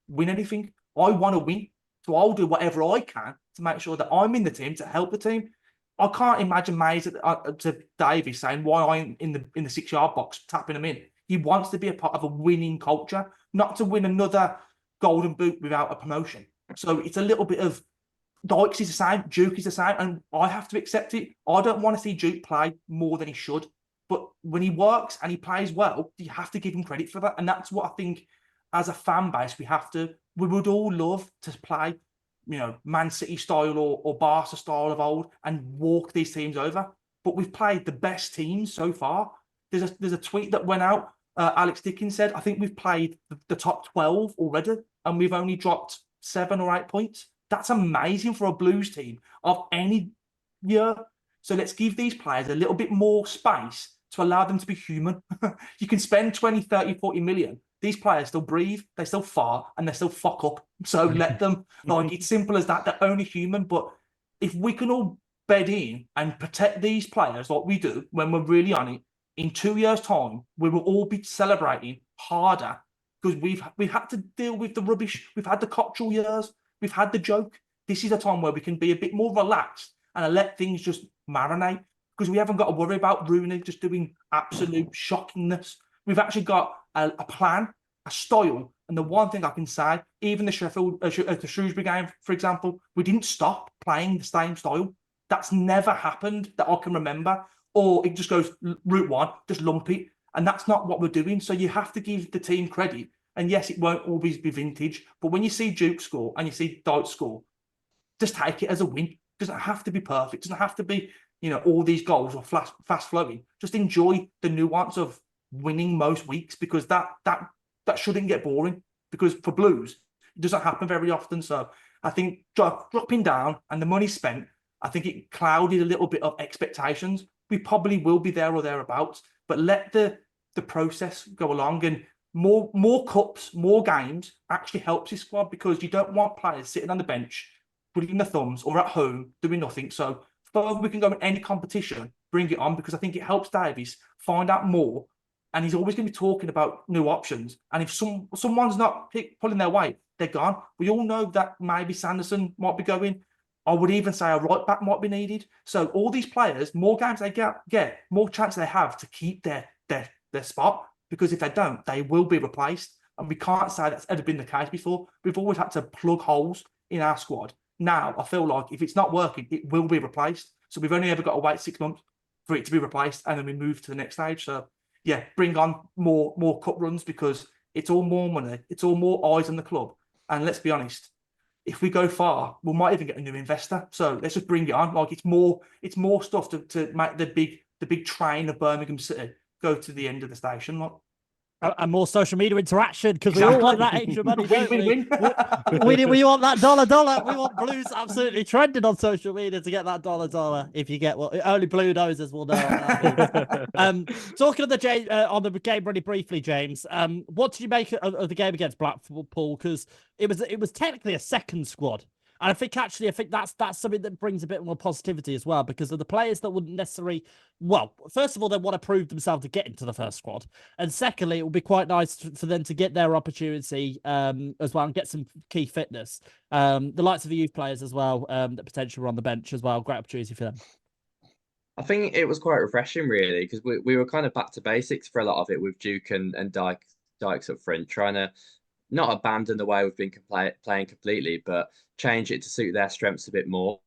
win anything. I want to win. So I'll do whatever I can to make sure that I'm in the team to help the team. I can't imagine Mays to Davies saying why I'm in the 6-yard box tapping him in. He wants to be a part of a winning culture, not to win another golden boot without a promotion. So it's a little bit of Dykes is the same, Duke is the same, and I have to accept it. I don't want to see Duke play more than he should. But when he works and he plays well, you have to give him credit for that. And that's what I think as a fan base, we would all love to play, Man City style or Barca style of old and walk these teams over. But we've played the best teams so far. There's a tweet that went out. Alex Dickens said, I think we've played the top 12 already and we've only dropped 7 or 8 points. That's amazing for a Blues team of any year. So let's give these players a little bit more space to allow them to be human. You can spend 20, 30, 40 million. These players still breathe, they still fart, and they still fuck up. So let them, it's simple as that. They're only human. But if we can all bed in and protect these players like we do when we're really on it, in 2 years' time, we will all be celebrating harder because we've had to deal with the rubbish. We've had the Cottrell years. We've had the joke. This is a time where we can be a bit more relaxed and let things just marinate because we haven't got to worry about ruining, just doing absolute shockingness. We've actually got a plan, a style. And the one thing I can say, even the Shrewsbury game, for example, we didn't stop playing the same style. That's never happened that I can remember. Or it just goes route one, just lump it. And that's not what we're doing. So you have to give the team credit. And yes, it won't always be vintage. But when you see Duke score and you see Dykes score, just take it as a win. It doesn't have to be perfect. It doesn't have to be, all these goals or fast flowing. Just enjoy the nuance of winning most weeks, because that shouldn't get boring. Because for Blues, it doesn't happen very often. So I think dropping down and the money spent, I think it clouded a little bit of expectations. We probably will be there or thereabouts, but let the process go along, and more cups, more games actually helps this squad, because you don't want players sitting on the bench, putting their thumbs, or at home doing nothing. So further we can go in any competition, bring it on, because I think it helps Davies find out more, and he's always going to be talking about new options. And if someone's not pulling their weight, they're gone. We all know that maybe Sanderson might be going. I would even say a right back might be needed. So all these players, more games they get, more chance they have to keep their spot. Because if they don't, they will be replaced. And we can't say that's ever been the case before. We've always had to plug holes in our squad. Now, I feel like if it's not working, it will be replaced. So we've only ever got to wait 6 months for it to be replaced, and then we move to the next stage. So yeah, bring on more cup runs, because it's all more money. It's all more eyes on the club. And let's be honest, if we go far, we might even get a new investor. So let's just bring it on. Like it's more stuff to make the big train of Birmingham City go to the end of the station. Like. And more social media interaction, because we all want that extra money, don't we? Win. We want that dollar. We want Blues absolutely trending on social media to get that dollar. If you get only Blue Nosers will know what that is. Talking of on the game really briefly, James. What did you make of the game against Blackpool? Because it was technically a second squad. And I think that's something that brings a bit more positivity as well, because of the players that wouldn't necessarily, first of all, they want to prove themselves to get into the first squad. And secondly, it would be quite nice for them to get their opportunity as well and get some key fitness. The likes of the youth players as well, that potentially were on the bench as well. Great opportunity for them. I think it was quite refreshing, really, because we were kind of back to basics for a lot of it with Duke and Dykes up front, trying to not abandon the way we've been playing completely, but change it to suit their strengths a bit more.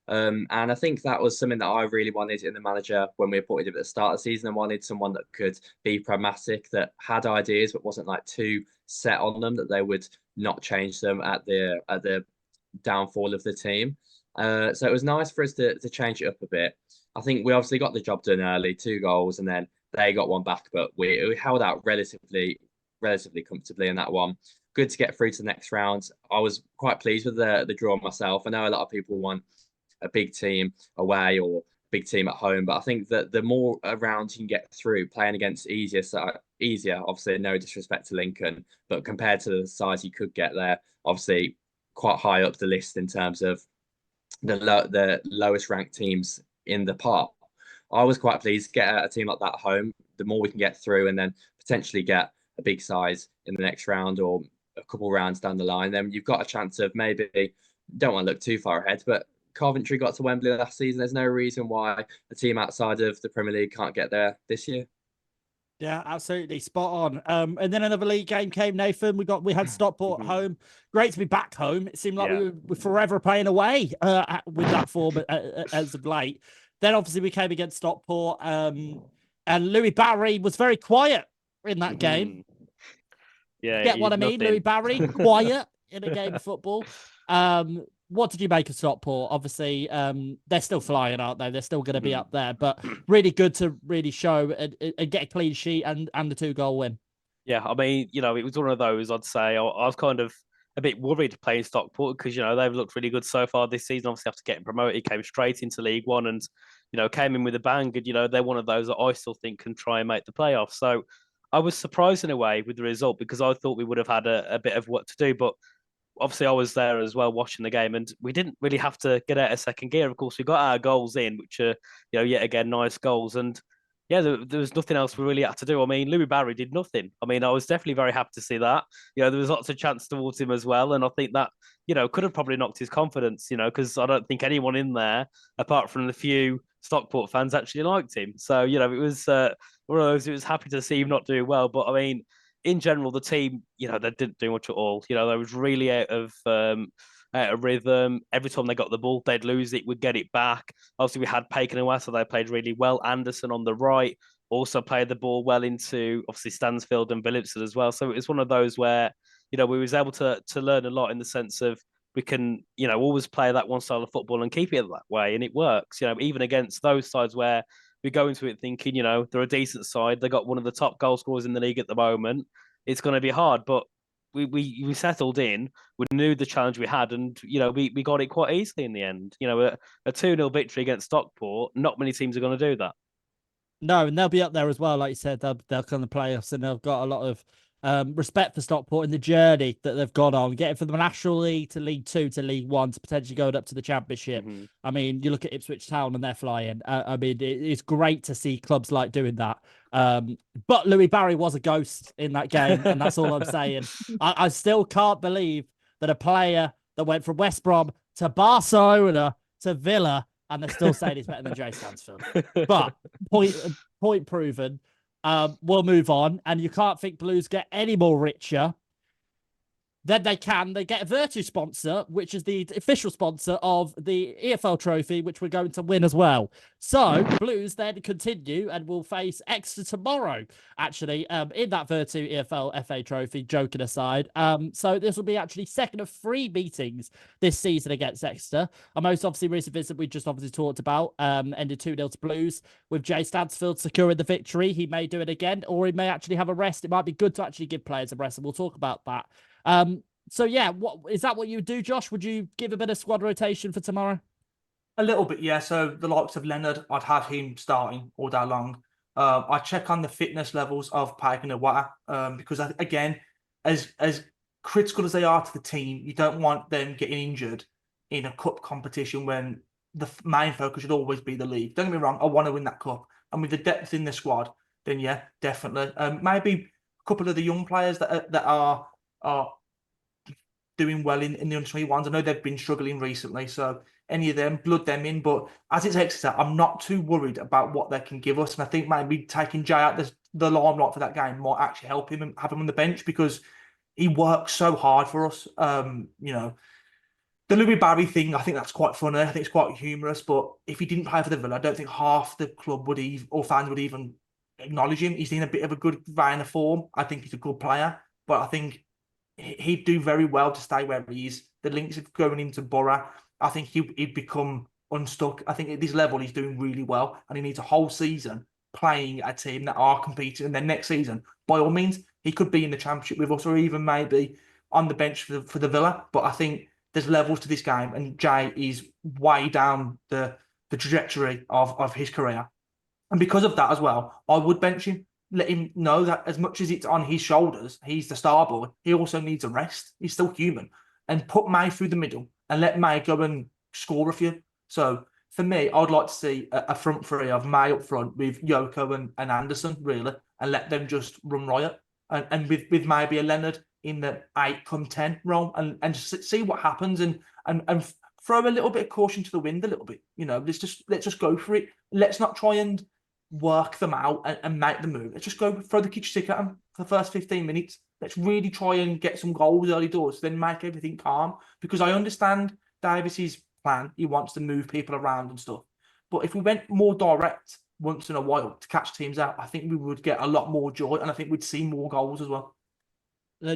And I think that was something that I really wanted in the manager when we appointed him at the start of the season. I wanted someone that could be pragmatic, that had ideas, but wasn't like too set on them, that they would not change them at the downfall of the team. So it was nice for us to change it up a bit. I think we obviously got the job done early, 2 goals, and then they got one back, but we held out relatively comfortably in that one. Good to get through to the next round. I was quite pleased with the draw myself. I know a lot of people want a big team away or big team at home, but I think that the more rounds you can get through playing against easier, obviously no disrespect to Lincoln, but compared to the size you could get there, obviously quite high up the list in terms of the lowest ranked teams in the pot. I was quite pleased to get a team like that home. The more we can get through and then potentially get a big size in the next round or a couple rounds down the line, then you've got a chance of maybe, don't want to look too far ahead, but Coventry got to Wembley last season. There's no reason why a team outside of the Premier League can't get there this year. Yeah, absolutely. Spot on. And then another league game came, Nathan. We had Stockport at home. Great to be back home. It seemed like we were forever playing away with that form as of late. Then obviously we came against Stockport and Louie Barry was very quiet in that game. Yeah, get what I mean? Louie Barry, quiet in a game of football. What did you make of Stockport? Obviously, they're still flying, aren't they? They're still going to be up there, but really good to really show and get a clean sheet and the 2-goal win. Yeah, I mean, it was one of those, I'd say. I was kind of a bit worried playing Stockport because, they've looked really good so far this season. Obviously, after getting promoted, came straight into League One and, came in with a bang. And, they're one of those that I still think can try and make the playoffs. So I was surprised in a way with the result because I thought we would have had a bit of work to do. But obviously, I was there as well watching the game and we didn't really have to get out of second gear. Of course, we got our goals in, which are, yet again, nice goals. And yeah, there was nothing else we really had to do. I mean, Louie Barry did nothing. I mean, I was definitely very happy to see that. There was lots of chance towards him as well. And I think that, could have probably knocked his confidence, because I don't think anyone in there, apart from the few Stockport fans, actually liked him. So, it was one of those, it was happy to see him not doing well. But I mean, in general, the team, they didn't do much at all. They was really out of out of rhythm. Every time they got the ball, they'd lose it, would get it back. Obviously, we had Paken and West, so they played really well. Anderson on the right also played the ball well into, obviously, Stansfield and Williamson as well. So it was one of those where, we was able to learn a lot in the sense of we can, always play that one style of football and keep it that way. And it works, even against those sides where we go into it thinking, they're a decent side. They got one of the top goal scorers in the league at the moment. It's going to be hard, but we settled in. We knew the challenge we had, and we got it quite easily in the end. A 2-0 victory against Stockport. Not many teams are going to do that. No, and they'll be up there as well. Like you said, they'll come to playoffs, and they've got a lot of respect for Stockport in the journey that they've gone on, getting from the National League to League Two to League One to potentially going up to the Championship. Mhm. I mean, you look at Ipswich Town and they're flying. I mean, it's great to see clubs like doing that. But Louie Barry was a ghost in that game, and that's all I'm saying. I still can't believe that a player that went from West Brom to Barcelona to Villa, and they're still saying he's better than Jay Stansfield. But point proven. We'll move on, and you can't think Blues get any more richer. Then they get a Vertu sponsor, which is the official sponsor of the EFL trophy, which we're going to win as well. So Blues then continue and will face Exeter tomorrow, actually, in that Vertu EFL FA trophy, joking aside. So this will be actually second of 3 meetings this season against Exeter. Our most obviously recent visit we just obviously talked about, ended 2-0 to Blues with Jay Stansfield securing the victory. He may do it again, or he may actually have a rest. It might be good to actually give players a rest, and we'll talk about that. So yeah, what is that what you would do, Josh? Would you give a bit of squad rotation for tomorrow? A little bit, yeah. So the likes of Leonard, I'd have him starting all day long. I check on the fitness levels of Paken and Water, because again, as critical as they are to the team, you don't want them getting injured in a cup competition when the main focus should always be the league. Don't get me wrong, I want to win that cup, and with the depth in the squad, then yeah, definitely. Maybe a couple of the young players that are doing well in the under-21s. I know they've been struggling recently, so any of them, blood them in. But as it's Exeter, I'm not too worried about what they can give us. And I think maybe taking Jay out the limelight for that game might actually help him and have him on the bench, because he works so hard for us. The Louie Barry thing, I think that's quite funny. I think it's quite humorous. But if he didn't play for the Villa, I don't think half the club would even, or fans would even acknowledge him. He's in a bit of a good vein of form. I think he's a good player. But I think he'd do very well to stay where he is. The links of going into Borough, I think he'd become unstuck. I think at this level, he's doing really well, and he needs a whole season playing a team that are competing. And then next season, by all means, he could be in the Championship with us, or even maybe on the bench for the Villa. But I think there's levels to this game, and Jay is way down the trajectory of his career. And because of that as well, I would bench him. Let him know that as much as it's on his shoulders, he's the star boy, he also needs a rest. He's still human. And put May through the middle and let May go and score a few. So for me, I'd like to see a front three of May up front with Yoko and Anderson, really, and let them just run riot. And with maybe a Leonard in the 8-10 role, and just see what happens, and throw a little bit of caution to the wind a little bit. Let's just go for it. Let's not try and work them out and make the move. Let's just go throw the kitchen stick at them for the first 15 minutes. Let's really try and get some goals early doors, then make everything calm. Because I understand Davis's plan. He wants to move people around and stuff. But if we went more direct once in a while to catch teams out, I think we would get a lot more joy, and I think we'd see more goals as well.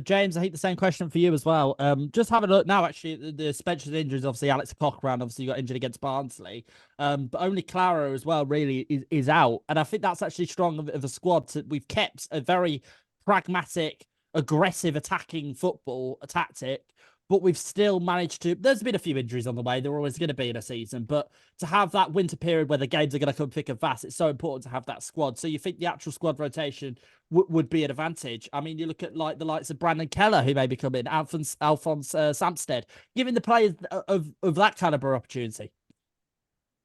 James, I think the same question for you as well. Just having a look now, actually, the suspension injuries, obviously, Alex Cochrane obviously got injured against Barnsley. But only Clara as well really is out. And I think that's actually strong of a squad. We've kept a very pragmatic, aggressive, attacking football tactic, but we've still managed to... There's been a few injuries on the way. There are always going to be in a season. But to have that winter period where the games are going to come thick and fast, it's so important to have that squad. So you think the actual squad rotation would be an advantage? I mean, you look at the likes of Brandon Keller, who may be coming, Alphonse Samstead, giving the players of that caliber opportunity.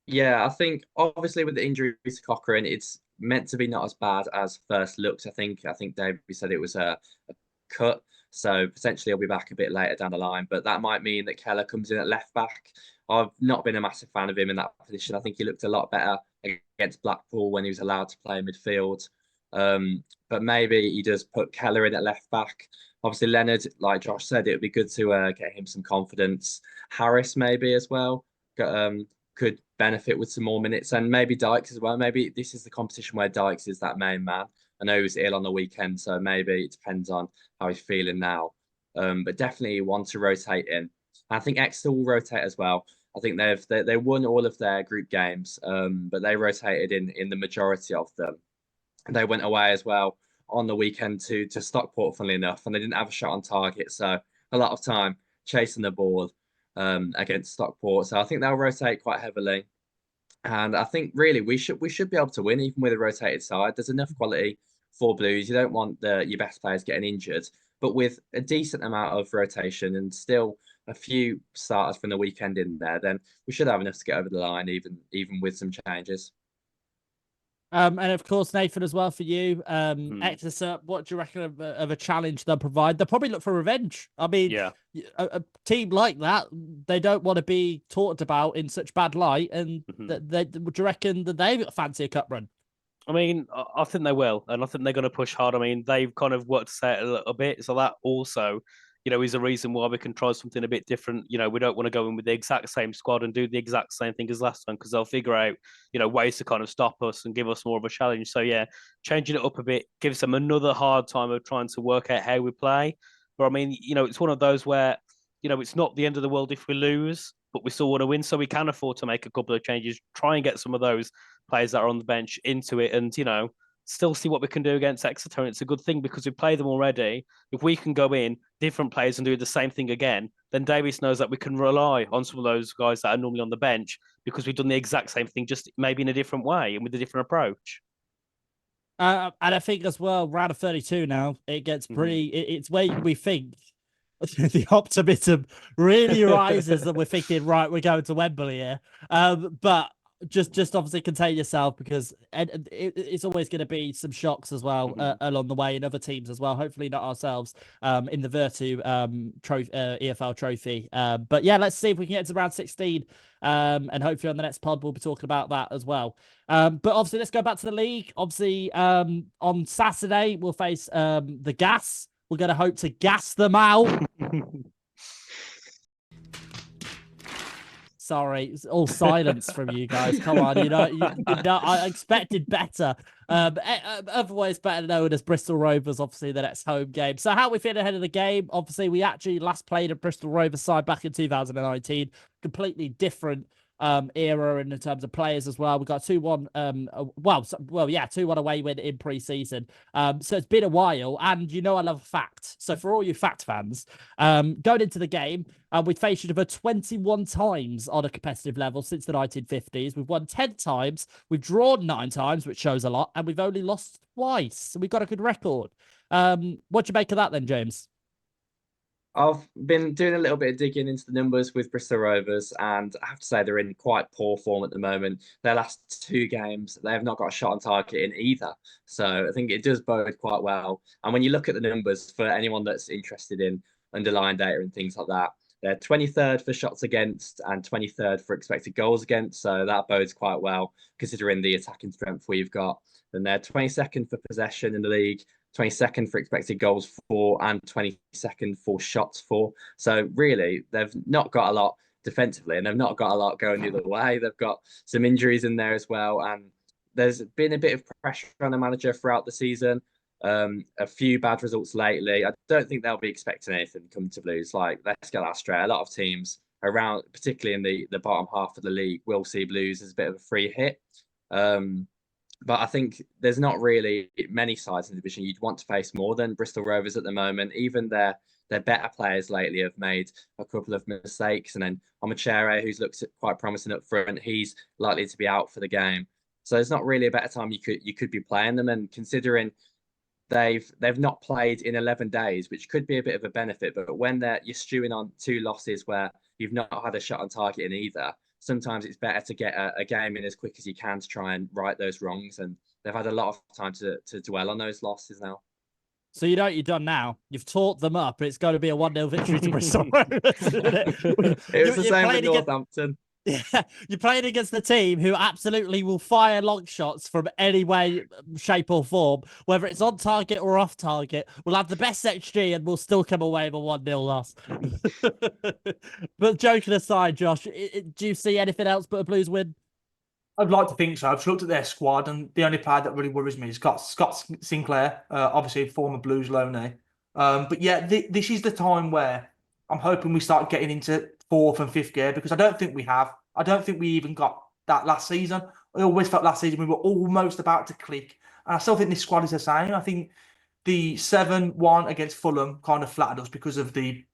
Yeah, I think obviously with the injury to Cochrane, it's meant to be not as bad as first looks. I think Dave said it was a cut. So potentially he'll be back a bit later down the line, but that might mean that Keller comes in at left back. I've not been a massive fan of him in that position. I think he looked a lot better against Blackpool when he was allowed to play in midfield. But maybe he does put Keller in at left back. Obviously, Leonard, like Josh said, it would be good to get him some confidence. Harris maybe as well could benefit with some more minutes, and maybe Dykes as well. Maybe this is the competition where Dykes is that main man. I know he was ill on the weekend, so maybe it depends on how he's feeling now. But definitely want to rotate in. I think Exeter will rotate as well. I think they won all of their group games, but they rotated in the majority of them. They went away as well on the weekend to Stockport, funnily enough, and they didn't have a shot on target. So a lot of time chasing the ball against Stockport. So I think they'll rotate quite heavily. And I think really we should be able to win even with a rotated side. There's enough quality for Blues. You don't want your best players getting injured, but with a decent amount of rotation and still a few starters from the weekend in there, then we should have enough to get over the line, even with some changes. And of course, Nathan, as well for you, Exeter, what do you reckon of a challenge they'll provide? They'll probably look for revenge. I mean, a team like that, they don't want to be talked about in such bad light. And do you reckon that they fancy a cup run? I mean, I think they will, and I think they're going to push hard. I mean, they've kind of worked to it a little bit, so that also, is a reason why we can try something a bit different. We don't want to go in with the exact same squad and do the exact same thing as last time, because they'll figure out, ways to kind of stop us and give us more of a challenge. So yeah, changing it up a bit gives them another hard time of trying to work out how we play. But I mean, it's one of those where, it's not the end of the world if we lose, but we still want to win. So we can afford to make a couple of changes, try and get some of those players that are on the bench into it, and still see what we can do against Exeter. And it's a good thing because we play them already. If we can go in different players and do the same thing again, then Davies knows that we can rely on some of those guys that are normally on the bench because we've done the exact same thing, just maybe in a different way and with a different approach. And I think as well, round of 32 now, it gets pretty. It's where we think the optimism really rises that we're thinking, right, we're going to Wembley here. But just obviously contain yourself, because it's always going to be some shocks as well along the way in other teams as well. Hopefully not ourselves in the Vertu EFL trophy. But yeah, let's see if we can get to round 16. And hopefully on the next pod, we'll be talking about that as well. But obviously, let's go back to the league. Obviously, on Saturday, we'll face the Gas. We're going to hope to gas them out. Sorry, it's all silence from you guys. Come on, I expected better. Otherwise, better known as Bristol Rovers, obviously the next home game. So how we feel ahead of the game? Obviously, we actually last played a Bristol Rovers side back in 2019. Completely different era in terms of players as well. We got 2-1, 2-1 away win in pre-season. So it's been a while, and I love a fact. So for all you fact fans, going into the game, we've faced each other 21 times on a competitive level since the 1950s. We've won 10 times, we've drawn 9 times, which shows a lot, and we've only lost twice. So we've got a good record. What do you make of that then, James? I've been doing a little bit of digging into the numbers with Bristol Rovers, and I have to say they're in quite poor form at the moment. Their last 2 games, they have not got a shot on target in either. So I think it does bode quite well. And when you look at the numbers, for anyone that's interested in underlying data and things like that, they're 23rd for shots against and 23rd for expected goals against. So that bodes quite well, considering the attacking strength we've got. And they're 22nd for possession in the league, 22nd for expected goals for, and 22nd for shots for. So really, they've not got a lot defensively, and they've not got a lot going the other way. They've got some injuries in there as well, and there's been a bit of pressure on the manager throughout the season. A few bad results lately. I don't think they'll be expecting anything come to Blues. Like, let's get that straight. A lot of teams around, particularly in the bottom half of the league, will see Blues as a bit of a free hit. But I think there's not really many sides in the division you'd want to face more than Bristol Rovers at the moment. Even their better players lately have made a couple of mistakes. And then Omachere, who's looked quite promising up front, he's likely to be out for the game. So there's not really a better time you could be playing them. And considering they've not played in 11 days, which could be a bit of a benefit, but when you're stewing on 2 losses where you've not had a shot on target in either, sometimes it's better to get a game in as quick as you can to try and right those wrongs. And they've had a lot of time to dwell on those losses now. So you know what you've done now? You've taught them up. It's going to be a 1-0 victory to Bristol Rovers. It was the same with Northampton. Yeah, you're playing against the team who absolutely will fire long shots from any way, shape, or form, whether it's on target or off target. We'll have the best XG and we'll still come away with a 1-0 loss. But joking aside, Josh, do you see anything else but a Blues win? I'd like to think so. I've just looked at their squad, and the only player that really worries me is Scott Sinclair, obviously a former Blues loanee. But yeah, this is the time where I'm hoping we start getting into fourth and fifth gear, because I don't think we have. I don't think we even got that last season. I always felt last season we were almost about to click. And I still think this squad is the same. I think the 7-1 against Fulham kind of flattered us because of the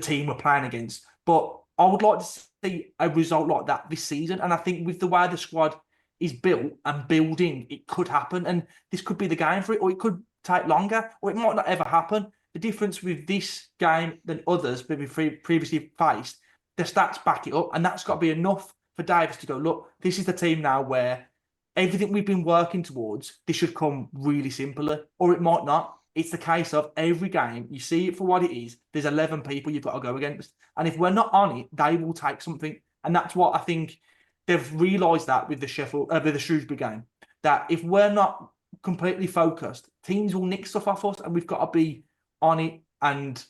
team we're playing against. But I would like to see a result like that this season. And I think with the way the squad is built and building, it could happen. And this could be the game for it, or it could take longer, or it might not ever happen. The difference with this game than others that we've previously faced, the stats back it up. And that's got to be enough for Davis to go, look, this is the team now where everything we've been working towards, this should come really simply, or it might not. It's the case of every game, you see it for what it is. There's 11 people you've got to go against. And if we're not on it, they will take something. And that's what I think they've realised that with the Shrewsbury game, that if we're not completely focused, teams will nick stuff off us, and we've got to be on it and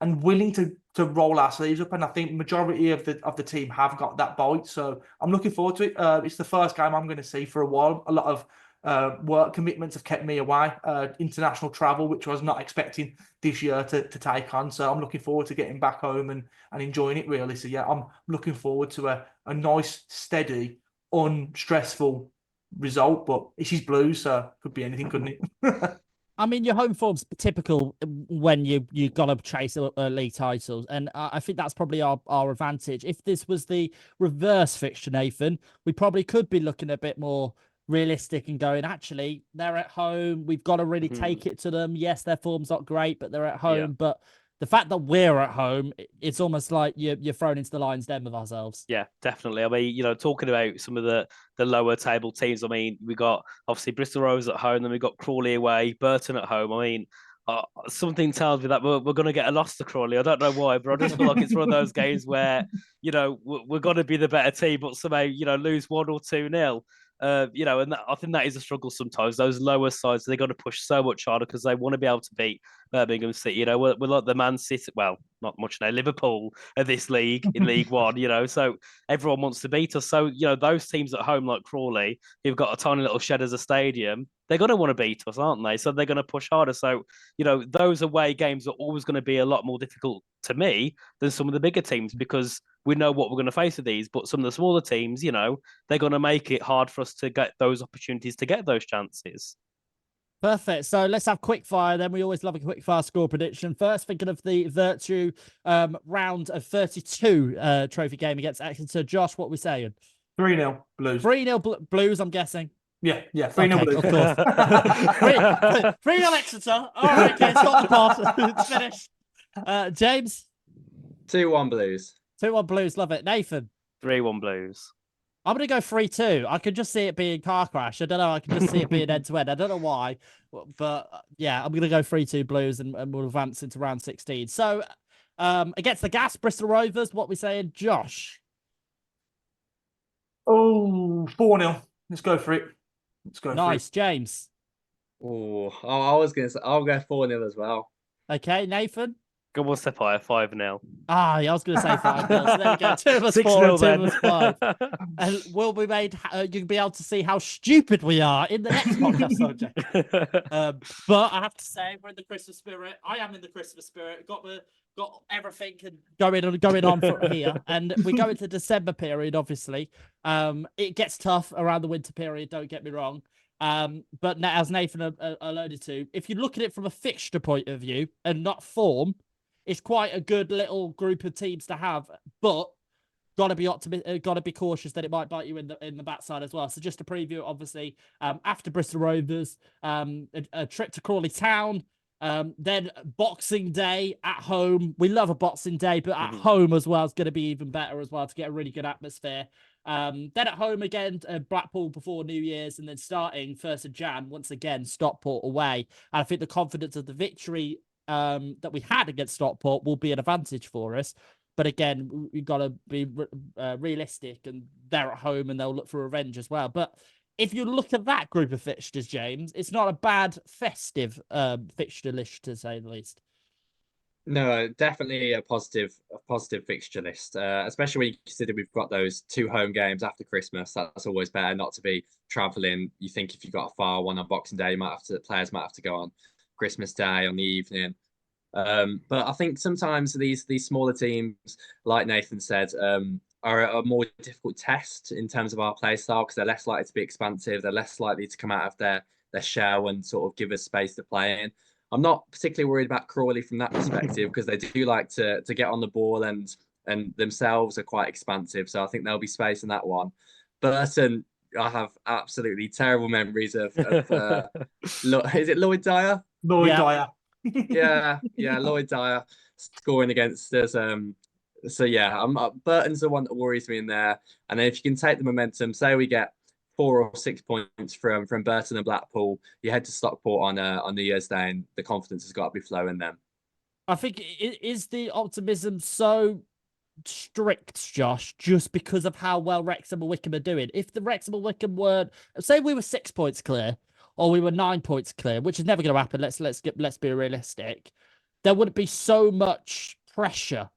willing to roll our sleeves up. And I think majority of the team have got that bite. So I'm looking forward to it. It's the first game I'm going to see for a while. A lot of work commitments have kept me away. International travel, which I was not expecting this year to take on. So I'm looking forward to getting back home and enjoying it really. So yeah, I'm looking forward to a nice, steady, unstressful result. But it's his Blues, so could be anything, couldn't it? I mean, your home form's typical when you got to chase a league title, and I think that's probably our advantage. If this was the reverse fixture, Nathan, we probably could be looking a bit more realistic and going, actually, they're at home. We've got to really take it to them. Yes, their form's not great, but they're at home. Yeah. But the fact that we're at home, it's almost like you're thrown into the lion's den with ourselves. Yeah, definitely. I mean, talking about some of the lower table teams, I mean, we got obviously Bristol Rovers at home, then we got Crawley away, Burton at home. I mean, something tells me that we're going to get a loss to Crawley. I don't know why, but I just feel like it's one of those games where, we're going to be the better team, but somehow, lose 1 or 2-0. And I think that is a struggle sometimes. Those lower sides, they're going to push so much harder because they want to be able to beat Birmingham City. We're like the Man City, well, not much now, Liverpool of this league in League One, so everyone wants to beat us. So, those teams at home like Crawley, who've got a tiny little shed as a stadium, they're going to want to beat us, aren't they? So they're going to push harder. So, those away games are always going to be a lot more difficult to me than some of the bigger teams because we know what we're going to face with these. But some of the smaller teams, they're going to make it hard for us to get those opportunities, to get those chances. Perfect. So let's have quick fire then. We always love a quick fire score prediction. First, thinking of the Vertu round of 32 trophy game against Exeter. Josh, what are we saying? 3-0 Blues. 3-0 Blues, I'm guessing. Yeah, 3-0 Blues. Of course. 3-0 Exeter. All right, okay, stop the pass. It's finished. James? 2-1 Blues. 2-1 Blues, love it. Nathan? 3-1 Blues. I'm going to go 3-2. I could just see it being car crash. I don't know. I can just see it being end-to-end. I don't know why. But yeah, I'm going to go 3-2 Blues and we'll advance into round 16. So against the Gas, Bristol Rovers, what we saying, Josh? Oh, 4-0. Let's go for it. Nice. James? Oh, I was going to say, I'll go 4-0 as well. Okay, Nathan? Go one step higher, 5-0. Ah, I was going to say 5-0. So there you go. 2 of us 4 and 2 of us 5. And we'll be made, you'll be able to see how stupid we are in the next podcast subject. But I have to say, we're in the Christmas spirit. I am in the Christmas spirit. Got everything going on from here. And we go into the December period, obviously. It gets tough around the winter period, don't get me wrong. But as Nathan alluded to, if you look at it from a fixture point of view and not form, it's quite a good little group of teams to have, but gotta be cautious that it might bite you in the backside as well. So just to preview, obviously, after Bristol Rovers, a trip to Crawley Town, then Boxing Day at home. We love a Boxing Day, but at home as well is going to be even better as well to get a really good atmosphere. Then at home again, Blackpool before New Year's, and then starting 1st of Jan, once again, Stockport away. And I think the confidence of the victory that we had against Stockport will be an advantage for us. But again, we've got to be realistic, and they're at home and they'll look for revenge as well. But if you look at that group of fixtures, James, it's not a bad festive fixture list, to say the least. No, definitely a positive fixture list, especially when you consider we've got those 2 home games after Christmas. That's always better not to be travelling. You think if you've got a far one on Boxing Day, players might have to go on Christmas Day on the evening. But I think sometimes these smaller teams, like Nathan said, are a more difficult test in terms of our play style because they're less likely to be expansive. They're less likely to come out of their shell and sort of give us space to play in. I'm not particularly worried about Crawley from that perspective because they do like to get on the ball and themselves are quite expansive. So I think there'll be space in that one. Burton, I have absolutely terrible memories of is it Lloyd Dyer? Lloyd Dyer. Yeah, Lloyd Dyer scoring against us. So yeah, Burton's the one that worries me in there. And then if you can take the momentum, say we get 4 or 6 points from Burton and Blackpool, you head to Stockport on New Year's Day, and the confidence has got to be flowing then. I think is the optimism so strict, Josh, just because of how well Wrexham and Wickham are doing. If the Wrexham and Wickham weren't, say we were 6 points clear, or we were 9 points clear, which is never going to happen. Let's be realistic. There wouldn't be so much pressure.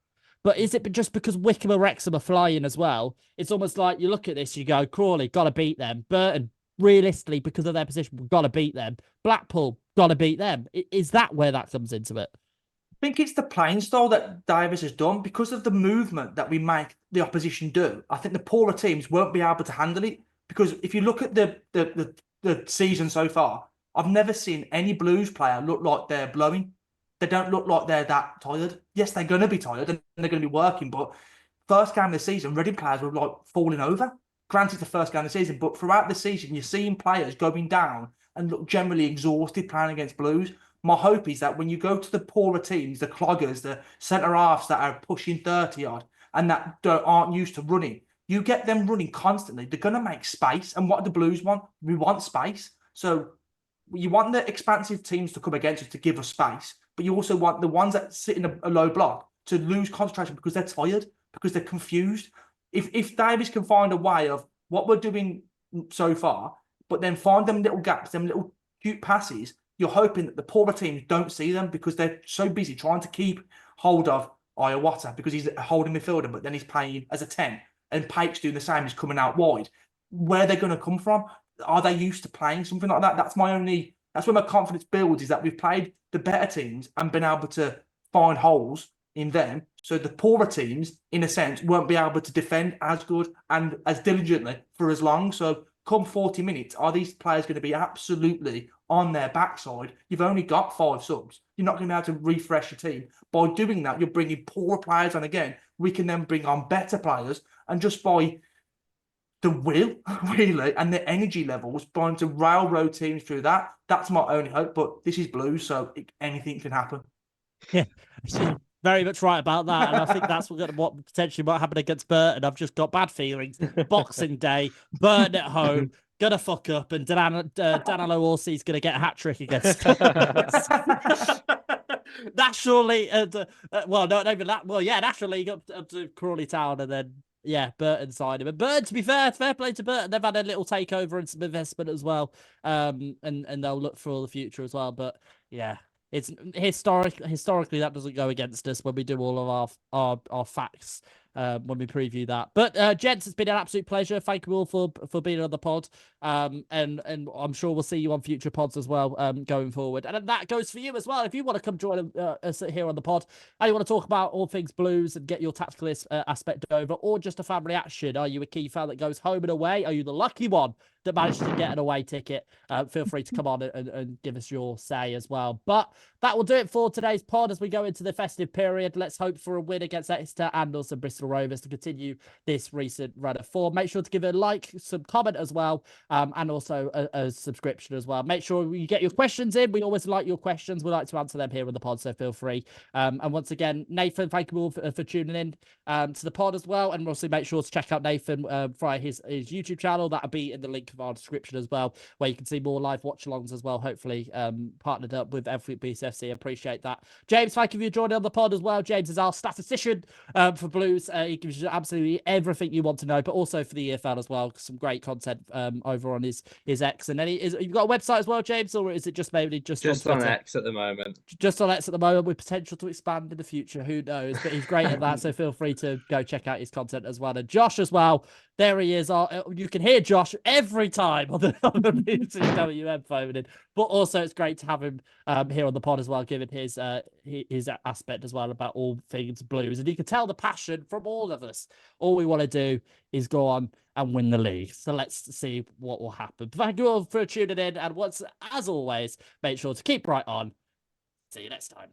But is it just because Wickham and Wrexham are flying as well? It's almost like you look at this, you go, Crawley, got to beat them. Burton, realistically, because of their position, we've got to beat them. Blackpool, got to beat them. Is that where that comes into it? I think it's the playing style that Davis has done because of the movement that we make the opposition do. I think the poorer teams won't be able to handle it because if you look at the season so far, I've never seen any Blues player look like they're blowing. They don't look like they're that tired. Yes, they're going to be tired and they're going to be working, but first game of the season, Reading players were like falling over. Granted, the first game of the season, but throughout the season, you're seeing players going down and look generally exhausted playing against Blues. My hope is that when you go to the poorer teams, the cloggers, the centre-halves that are pushing 30 odd and that aren't used to running, you get them running constantly. They're going to make space. And what do the Blues want? We want space. So you want the expansive teams to come against us to give us space, but you also want the ones that sit in a low block to lose concentration because they're tired, because they're confused. If Davies can find a way of what we're doing so far, but then find them little gaps, them little cute passes, you're hoping that the poorer teams don't see them because they're so busy trying to keep hold of Iowata because he's a holding midfielder, but then he's playing as a 10, and Pake's doing the same, he's coming out wide. Where they're going to come from? Are they used to playing something like that? That's where my confidence builds, is that we've played the better teams and been able to find holes in them. So the poorer teams, in a sense, won't be able to defend as good and as diligently for as long. So come 40 minutes, are these players going to be absolutely on their backside? You've only got 5 subs. You're not going to be able to refresh your team. By doing that, you're bringing poorer players on again. We can then bring on better players, and just by the will, really, and the energy levels, trying to railroad teams through that. That's my only hope. But this is Blues, so anything can happen. Yeah, very much right about that. And I think that's what potentially might happen against Burton. I've just got bad feelings. Boxing Day, Burton at home, gonna fuck up, and Danilo Orsi's gonna get a hat trick against. National League, well, not even that. Well, yeah, National League up to Crawley Town, and then. Yeah, Burton signed him. But Burton, to be fair play to Burton. They've had a little takeover and some investment as well. And they'll look for all the future as well. But yeah, it's historically that doesn't go against us when we do all of our facts when we preview that. But gents, it's been an absolute pleasure. Thank you all for being on the pod. And I'm sure we'll see you on future pods as well going forward. And that goes for you as well. If you want to come join us here on the pod and you want to talk about all things Blues and get your tactical aspect over, or just a family action, are you a key fan that goes home and away? Are you the lucky one that managed to get an away ticket? Feel free to come on and give us your say as well. But that will do it for today's pod as we go into the festive period. Let's hope for a win against Exeter and also Bristol Rovers to continue this recent run of form. Make sure to give a like, some comment as well, and also a subscription as well. Make sure you get your questions in. We always like your questions. We like to answer them here on the pod, so feel free. And once again, Nathan, thank you all for tuning in to the pod as well. And also make sure to check out Nathan via his YouTube channel. That'll be in the link link of our description as well, where you can see more live watch-alongs as well, hopefully partnered up with EverythingBCFC. Appreciate that. James, thank you for joining on the pod as well. James is our statistician for Blues. He gives you absolutely everything you want to know, but also for the EFL as well. Some great content over on his X. And then you've got a website as well, James, or is it just maybe just on X at the moment? Just on X at the moment, with potential to expand in the future. Who knows? But he's great at that, so feel free to go check out his content as well. And Josh as well. There he is. You can hear Josh every time on the WM phone in. But also, it's great to have him here on the pod as well, given his aspect as well about all things Blues. And you can tell the passion from all of us. All we want to do is go on and win the league. So let's see what will happen. Thank you all for tuning in. And as always, make sure to keep right on. See you next time.